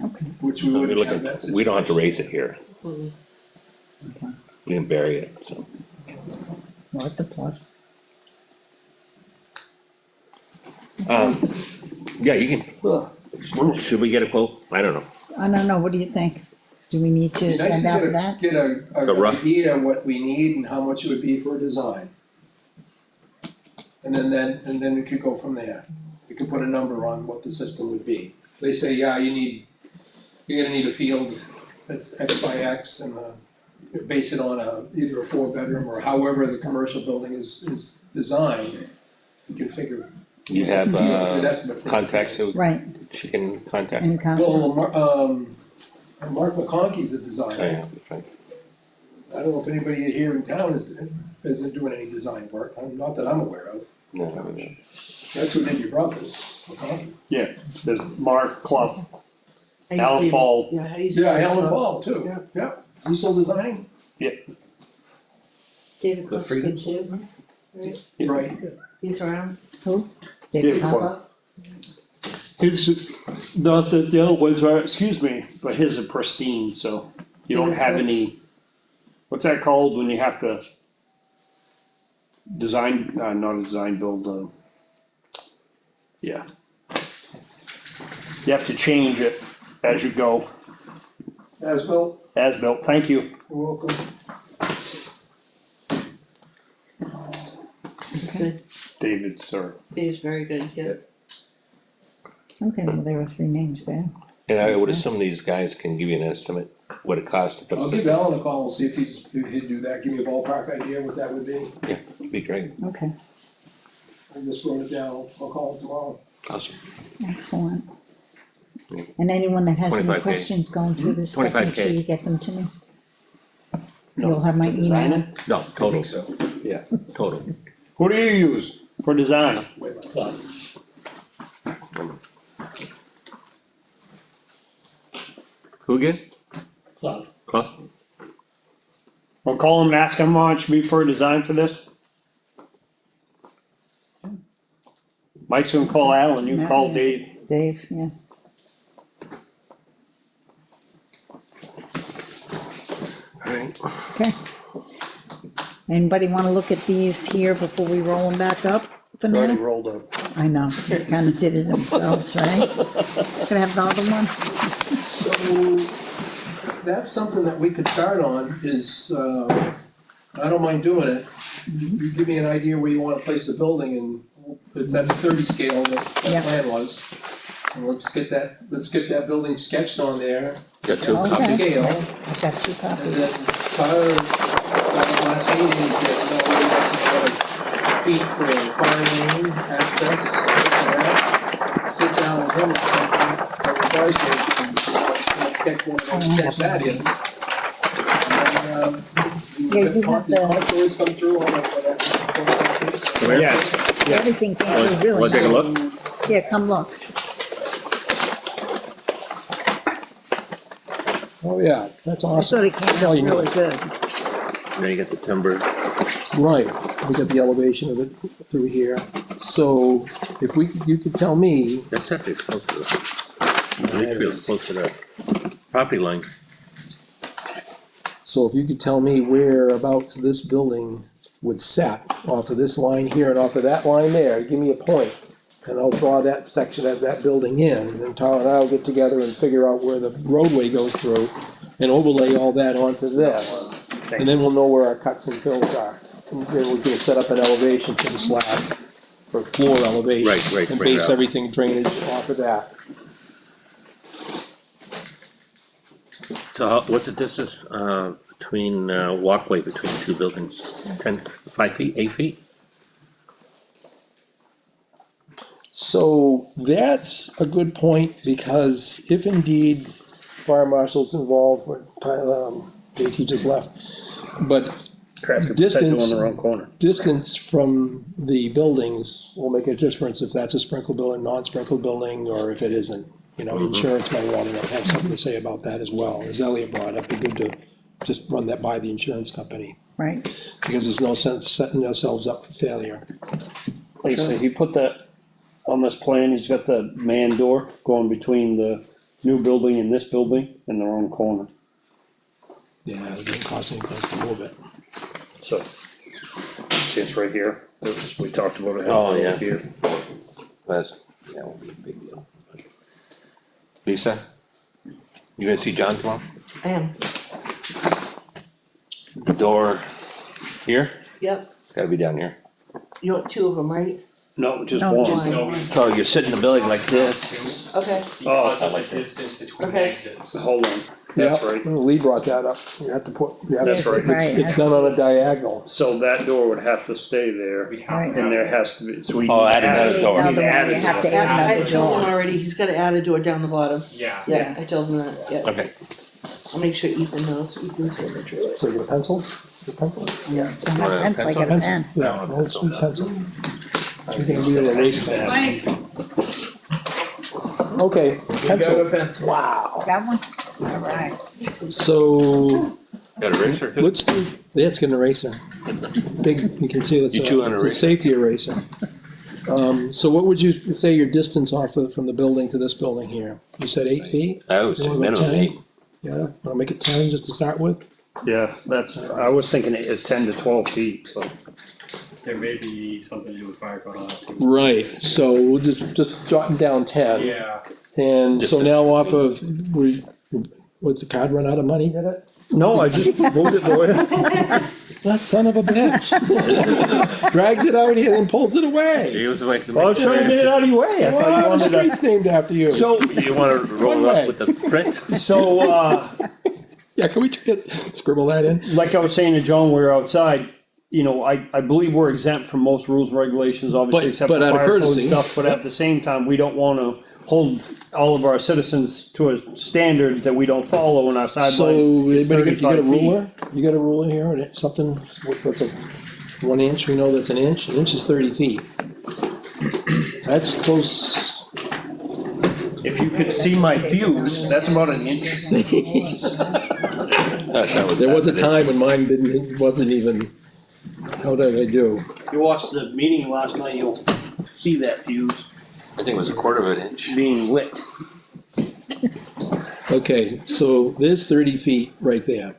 okay, which we So we're wouldn't have looking, that situation. we don't have to raise it here. Mhm. okay, We can bury it, so. well, it's a plus. Yeah, you can, should we get a quote? I don't know. I don't know, what do you think? Do we need Be to nice send to out get for a- that? Get a The rough. idea of what we need and how much it would be for a design. And then we could go from there. We could put a number on what the system would be. They say, yeah, you're gonna need a field that's X by X, and base it on either a 4-bedroom or however the commercial building is designed. You can figure You have, Good estimate for- contacts that right, she can contact? any copy? Well, Mark McConkey's a Oh, designer. yeah, that's right. I don't know if anybody here in town isn't doing any design work, not that I'm aware of. No, no. That's who did your brothers, McConkey. Yeah, there's Mark, Clough, I used to Alan be- Fall. Yeah, I used to. Yeah, be- Alan Fall too. Yeah. Yeah. Is he still designing? David The Cliff's Freedom? good too, right? Right. He's around. Who? David Yeah, Papa? His, not that the other ones are, excuse me, but his are pristine, so you don't have any, what's that called when you have to design, not a design build, yeah. You have to change it as you go, As well, as built, thank you. you're welcome. Good. David, sir. Dave's very good, yeah. Okay, well, there were three names there. And I would assume these guys can give you an estimate, what it costs to put. I'll the give Alan a call and see if he'd do that, give me a ballpark idea what that would be. Yeah, it'd be great, Okay, I just wrote it down, I'll call him tomorrow. awesome. excellent. Yeah. And anyone that has any 25K. questions going through this stuff, make 25K. sure you get them to me. No, You'll have my to design email. it? No, I total, think so. Yeah. total. Who do you use for design? Wait, Clough. Who again? Clough. Clough? I'll call him and ask him how much it'd be for a design for this. Mike's gonna call Alan, you Matt, call yeah. Dave. Dave, yeah. Alright. Okay. Anybody wanna look at these here before we roll them back up for Already now? rolled up. I know, they kinda did it themselves, right? Gonna have the other one? So, that's something that we could start on, is, I don't mind doing it. You give me an idea where you wanna place the building, and that's a 30 scale, that Yeah. plan was. And let's get that building sketched on there, Got two Okay. copies? Scale. I've got two and copies. then Tyler, last meeting, said, no, we got some feet for fire lane access, this and that. Sit down with him at some point, at the fire station, and sketch one, and sketch that in. And Yeah, you have the- contours come through on that. Where? Yes, Everything came through really Wanna take a nice. look? Yeah, come look. Oh, yeah, that's I awesome. thought it came all out you need. really good. Now you got the timber. Right, we got the elevation of it through here, so if you could tell me, That's actually close to the, Litchfield's close to the property line. so if you could tell me whereabouts this building would set off of this line here and off of that line there, give me a point. And I'll draw that section of that building in, and then Tyler and I will get together and figure out where the roadway goes through and overlay all that onto this. And then we'll know where our cuts and fills are. And then we're gonna set up an elevation for the slab, for floor elevation. Right, And bring it base up. everything drainage off of that. So what's the distance, between, walkway between two buildings? 5 feet, 8 feet? So that's a good point, because if indeed fire marshal's involved, or JT just left, but crap, they put that door in Distance. the wrong corner. distance from the buildings will make a difference if that's a sprinkle building, non-sprinkle building, or if it isn't. You know, insurance might want to have something to say about that as well, as Elliot brought up, it'd be good to just run that by the insurance company, Right, because there's no sense setting ourselves up for failure. Like I said, he put that on this plan, he's got the man door going between the new building and this building in the wrong corner. Yeah, it doesn't cost any place to move it. So, see, it's right here, we talked about it. Oh, yeah. Here. That's, yeah, won't be a big deal. Lisa? You gonna see John tomorrow? I am, The door here? yep, Gotta be down here. you want two of them, right? No, just No, one. just- No, So you're sitting in the building like this, Okay, because of the distance between Okay. exits. Hold on, that's right. Lee brought that up, you have to put, you have to, That's right. it's done on a diagonal. So that door would have to stay there, We have to and there have, has to be, so we. Oh, add another add- door. we need to Another add one, you a have door. to add I another told him door. already, he's gotta add a door down the bottom. yeah. Yeah, I told him that, yeah. okay. I'll make sure Ethan knows, Ethan's going through it. So you get a pencil? Your pencil? Yeah, to have pencil, I get a pen. Yeah, an old sweet pencil. You're gonna be able to erase that. Okay, pencil. pencil. Wow. That one? All right. So, Got a eraser too? let's do, yeah, it's got an eraser. Big, you can see that's You chew on it's a eraser. safety eraser. So what would you say your distance from the building to this building here? You said 8 feet? That was You wanna go minimum 10? 8. Yeah, wanna make it 10 just to start with? Yeah, that's, I was thinking it's 10 to 12 feet, so. There may be something to do with fire code on that too. Right, so we'll just jotting down 10. Yeah, And so now off of, what's the card run out of money, did it? No, I just moved it the way. That son of a bitch. Drags it out here and pulls it away. He was like, Well, I was trying to get it out of your way, I thought you Well, the wanted to. street's named after you. So, you wanna roll One it way. up with the print? so, Yeah, can we scribble that in? like I was saying to John, we were outside, you know, I believe we're exempt from most rules and regulations, obviously, But- except for but out of fire code courtesy, stuff, but at the same time, we don't wanna hold all of our citizens to a standard that we don't follow in our So, sidelines. It's anybody, you got a 35 feet. ruler? You got a ruler here, and it's something, what's a, 1 inch, we know that's an inch is 30 feet. That's close. If you could see my fuse, that's about an inch. There was a time when mine it wasn't even, how did I do? You watched the meeting last night, you'll see that fuse I think it was 1/4 of an inch. being lit. Okay, so there's 30 feet right there.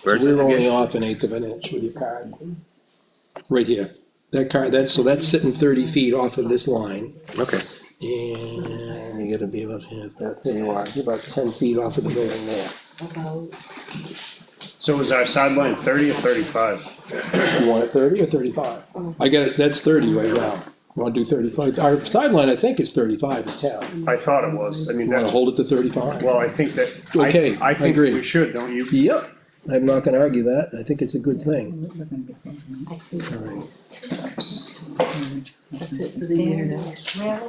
Where's We're it only again? off 1/8 of an inch with your card. Right here. That card, so that's sitting 30 feet off of this line. Okay. And you gotta be about, there you are, you're about 10 feet off of the building there. So is our sideline 30 or 35? You want it 30 or 35? I got it, that's 30 right now. You wanna do 35? Our sideline, I think, is 35 in town. I thought it was, I mean, You wanna that's, hold it to 35? well, I think that, Okay, I I think agree. we should, don't you? Yep, I'm not gonna argue that, I think it's a good thing. Alright, That's it for the year now.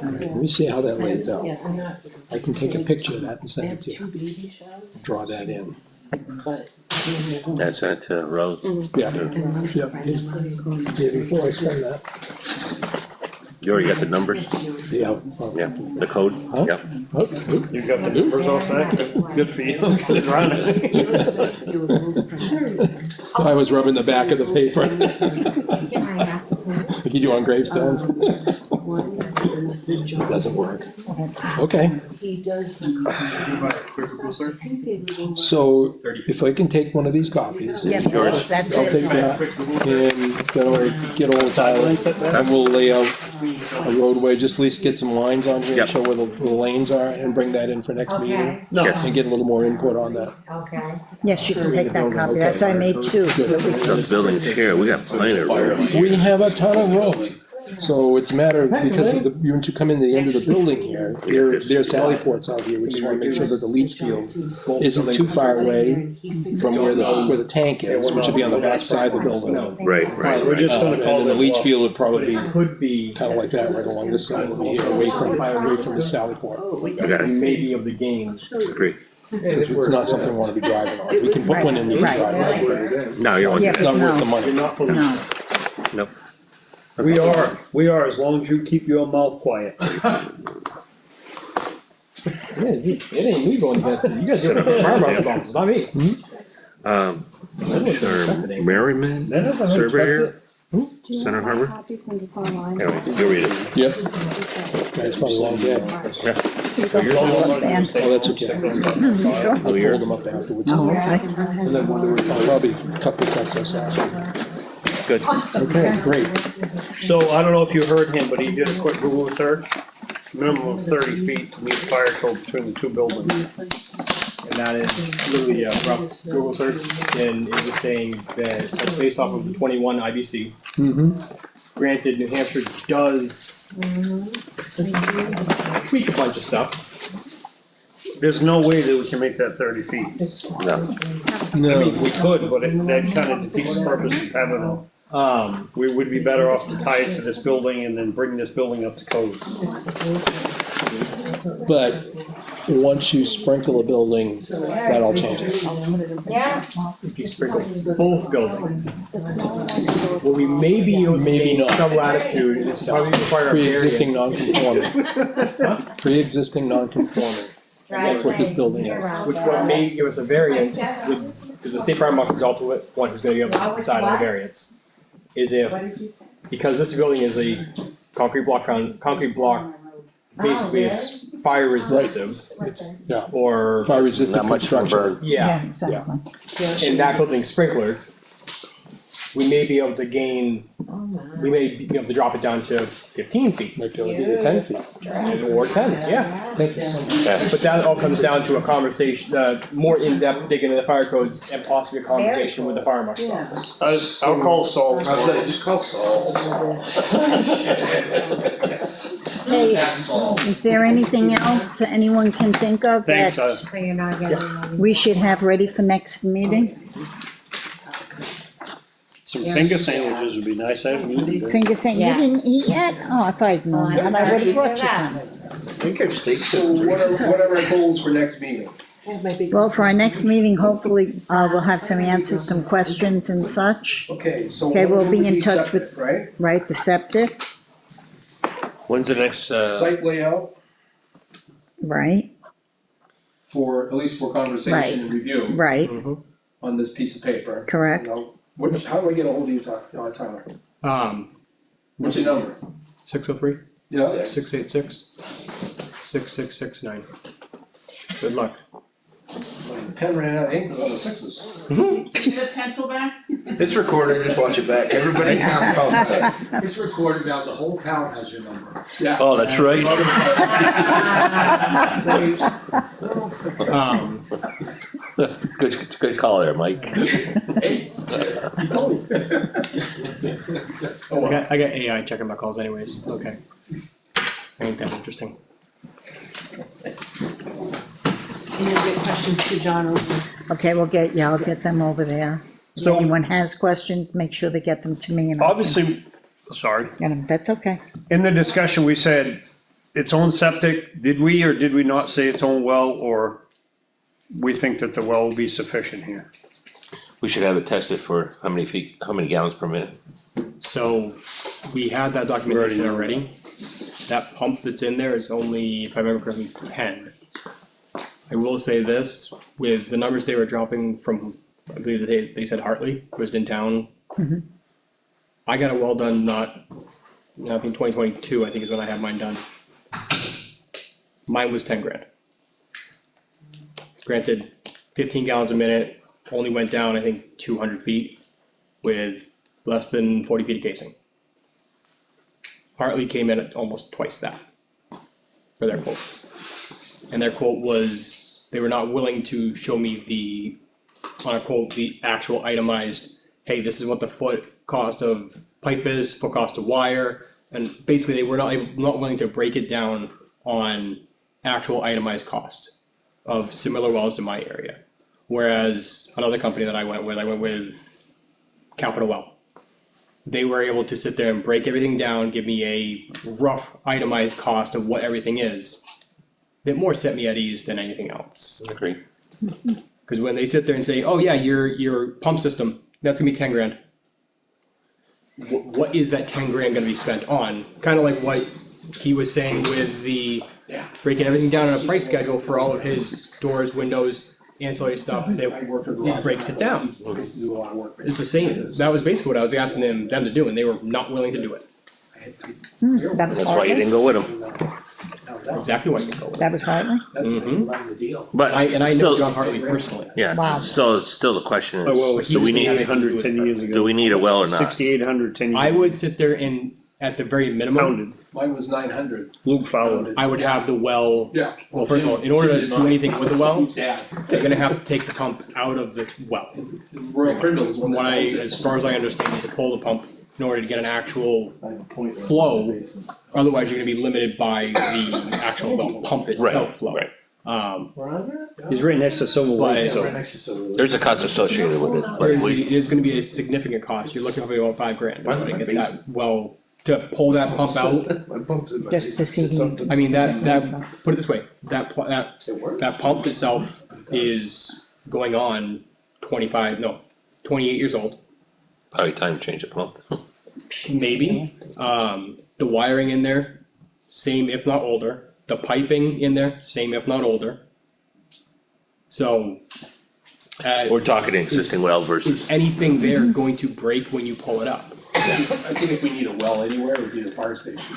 let me see how that lays out. Yeah, I'm not. I can take a picture of that and They send have it to you, 2 baby showers, draw that in. but. That's it, Rose. Yeah, yeah, before I spend that. You already got the numbers? Yeah. Yeah, the code? Huh? Yeah. You got the numbers off that? Good for you, 'cause it's running. So I was rubbing the back of the paper. Like you do on gravestones. One is the job. Doesn't work. Okay, He does. quick Google search. so if I can take one of these copies. Yes, that's I'll it. take that Quick Google search. and then I'll get old Tyler and we'll lay out a roadway, just at least get some lines on here, Yep. show where the lanes are and bring that in for next meeting. Sure. And get a little more input on that. Yes, you can take that copy, that's why I made 2, so that we can. Some buildings here, we got plenty of room. We have a ton of room. So it's a matter of, because of the, once you come in the end of the building here, there's sally ports out here, we just wanna make sure that the leach field isn't too far away from where the tank is, which would be on the back side of the building. Right, right, We're right. just gonna And call then it the leach field would probably be Could be, kinda like that, right along this side of here, away from the sally port. Okay, maybe of the games. agree. It's not something we wanna be driving on, we can put one in the Right. driveway, No, you don't Yeah, want it's not worth the no, money. Not for- no, Nope. We are, as long as you keep your mouth quiet. It ain't me going against it, you guys are fire marshal office, not me. Sure, Merriman, Surveyor, Center Harbor. Anyway, you read it. Yep. That's probably a long day. Dan. Oh, that's okay. Sure. I'll fold them up afterwards. Oh, okay. And then I'll probably cut this excess off. Good. Okay, great. So I don't know if you heard him, but he did a quick Google search. Minimum of 30 feet to meet fire code between the two buildings. And that is literally a rough Google search, and it was saying that it's based off of the 21 IBC. Mm-hmm. Granted, New Hampshire does tweak a bunch of stuff. There's no way that we can make that 30 feet. No. I mean, we could, but that kind of defeats the purpose of having it. We would be better off to tie it to this building and then bring this building up to code. But once you sprinkle a building, that all changes. If you sprinkle both buildings. Well, we may be able to Maybe gain not. some latitude, and this probably require a Pre-existing variance. non-conforming. Pre-existing non-conforming. That's what this building is. Which what may give us a variance with, because the state fire marshal is ultimate one who's gonna give us the decide on the variance. Is if, because this building is a concrete block, basically it's fire resistive, It's, yeah, or, fire resistant Not much for construction. burn. yeah, Exactly. and that building's sprinkler, we may be able to gain, we may be able to drop it down to 15 feet, Might be able to get you 10 feet. or 10, yeah. Thank you so much. Yeah. But that all comes down to a conversation, more in-depth dig into the fire codes and possibly a conversation with the fire marshal's office. I'll call Saul. just call Saul. Hey, is there anything else anyone can think of Thanks, that So you're not getting. we should have ready for next meeting? Some finger sandwiches would be nice, I haven't eaten them. Finger saying, you Yes. didn't eat yet? Oh, if I'd known that, I would've brought you some. Finger steaks. So what are our goals for next meeting? Well, for our next meeting, hopefully, we'll have some answers, some questions and such, Okay, so. Okay, we'll what be would in touch septic, right? right, the septic, When's the next, Site layout right, for, at least for conversation and review right, on this piece of paper. correct. Now, how do I get a hold of you, Tyler? What's your number? 603? Yeah, 686 6669. Good luck. my pen ran out of ink with all the sixes. It's recorded, just watch it back, everybody. It's recorded now, the whole town has your number. Yeah. oh, that's right. Good call there, Mike. Hey, you told me. Oh, well. I got AI checking my calls anyways, it's okay. Ain't that interesting. And you'll get questions to John over. Okay, I'll get them over there. If So- anyone has questions, make sure they get them to me and. I can Obviously, sorry, Get them, that's okay. in the discussion, we said its own septic, did we or did we not say its own well, or we think that the well will be sufficient here? We should have it tested for how many feet, how many gallons per minute? So, we had that documentation already. That pump that's in there is only, if I remember correctly, 10. I will say this, with the numbers they were dropping from, I believe they said Hartley was in town. I got a well done I think 2022, I think is when I had mine done. Mine was 10 grand. Granted, 15 gallons a minute, only went down, I think, 200 feet with less than 40 feet of casing. Hartley came in at almost twice that for their quote. And their quote was, they were not willing to show me on a quote, the actual itemized, hey, this is what the foot cost of pipe is, foot cost of wire. And basically, they were not willing to break it down on actual itemized cost of similar wells in my area. Whereas another company that I went with Capital Well. They were able to sit there and break everything down, give me a rough itemized cost of what everything is. That more set me at ease than anything else. Agree. Cause when they sit there and say, oh yeah, your pump system, that's gonna be 10 grand. What is that 10 grand gonna be spent on? Kinda like what he was saying with the breaking everything down on a price schedule for all of his doors, windows, ancillary stuff, it breaks it down. It's the same, that was basically what I was asking them to do, and they were not willing to do it. That was That's why you Hartley? didn't go with them. Exactly what I can go with. That was Hartley? Mhm. the deal. But I know still, John Hartley personally. yeah, Wow. still the question Oh, well, is, he do we was need, 800 10 years ago. do we need a well or not? 6,800 10 years. I would sit there and, at the very minimum, Pounded, Mine was 900. Luke followed it. I would have the well, Yeah. well, first of all, in order to do anything with the well, Yeah. they're gonna have to take the pump out of the well. Royal Prindle is From one that what I, owns it. as far as I understand, to pull the pump in order to get an actual flow. Otherwise, you're gonna be limited by the actual well pump itself flow. right. He's right next to Silver Lake, But- so. There's a cost associated with it, but It is gonna be a significant cost, you're looking at about $5,000 in order to get that well, to pull that pump out. My pump's in my Just to see basement. the- I mean, that, put it this way, that pump itself is going on 28 years old, probably time to change the pump. maybe. The wiring in there, same if not older, the piping in there, same if not older. So, We're talking existing well versus, is anything there going to break when you pull it up? I think if we need a well anywhere, it would be the fire station.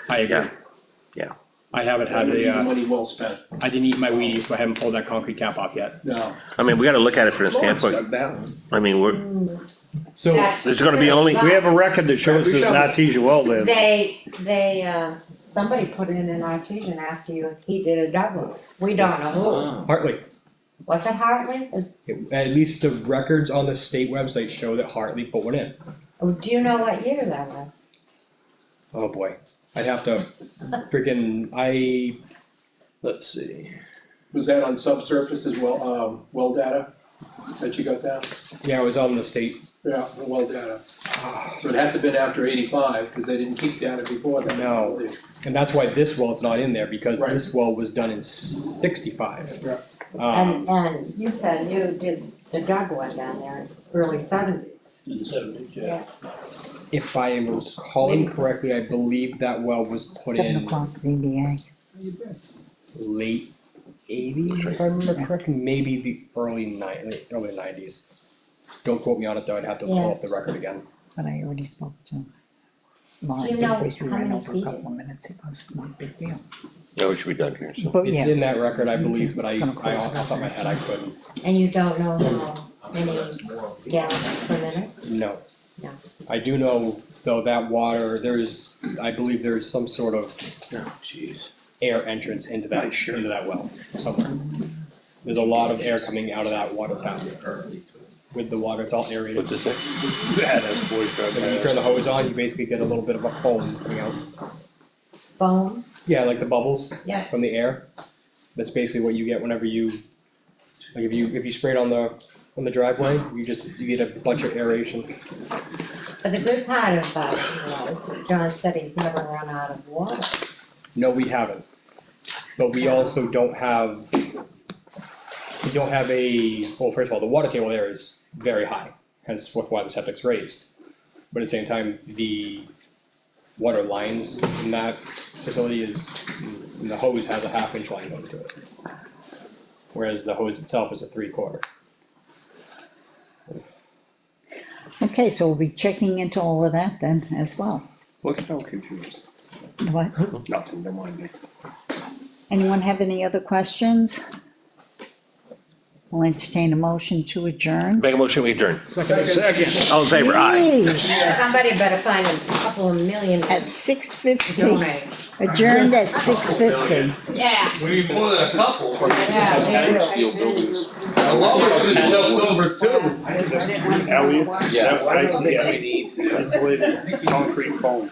I agree. Yeah. I haven't had That would be a, money well spent. I didn't eat my Wheaties, so I haven't pulled that concrete cap off yet. No. I mean, we gotta look at it from the standpoint, Got that one. I mean, we're, So, there's gonna be only, We have a record that shows there's an artesian well there. Somebody put in an artesian after you, he did a double, we don't know who, Hartley, was it Hartley? at least the records on the state website show that Hartley put one in. Do you know what year that was? Oh boy, I'd have to Let's see. Was that on subsurface as well, well data, that you got that? yeah, I was on the state. Yeah, the well data. So it had to have been after 85, cause they didn't keep data before that. No. And that's why this well's not in there, because Right. this well was done in 65. Yeah. And you said you did the Doug one down there in early seventies. In the 70s, yeah. If I am recalling correctly, I believe that well was put 7 in o'clock ZBA. late 80s, if I remember correctly, maybe the early 90s. Don't quote me on it though, I'd have to pull up the record again. But I already spoke to Do you Lawrence, know in case we how ran many over a feet couple of it minutes, it was not a big deal. no, it should be done here, so. But It's yeah, in that record, I believe, but Gonna close off the top of my head, I couldn't. And you don't know how many gallons per minute? No. No. I do know, though, that water, I believe there is some sort of Oh, jeez. air entrance into that well somewhere. There's a lot of air coming out of that water tap. With the water, it's all aerated. What's this thing? Yeah, that's boys driving. When you turn the hose on, you basically get a little bit of a foam coming out. Foam? Yeah, like the bubbles Yeah. from the air. That's basically what you get whenever you, like if you spray it on the driveway, you get a bunch of aeration. But the good part of that was, John said he's never run out of water. No, we haven't. But we also don't have well, first of all, the water table there is very high, hence why the septic's raised. But at the same time, the water lines in that facility and the hose has a 1/2 inch line going to it. Whereas the hose itself is a 3/4. okay, so we'll be checking into all of that then as well. Look how confused. What, Nothing, never mind. anyone have any other questions? We'll entertain a motion to adjourn. Make a motion, we adjourn. Second. All in favor, aye. Yay, Somebody better find a couple of million at 6:50, donate. adjourned at 6:50. Yeah. We need more than a couple. Yeah, Steel buildings. The lowest is just over 2. Elliott's, Yeah. that's what I see, We need to. insulated concrete foam.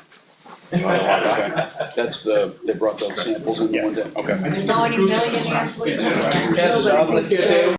Okay. That's they brought the samples in one day, okay. There's no any millionaires, please. Yes, I'll look at it.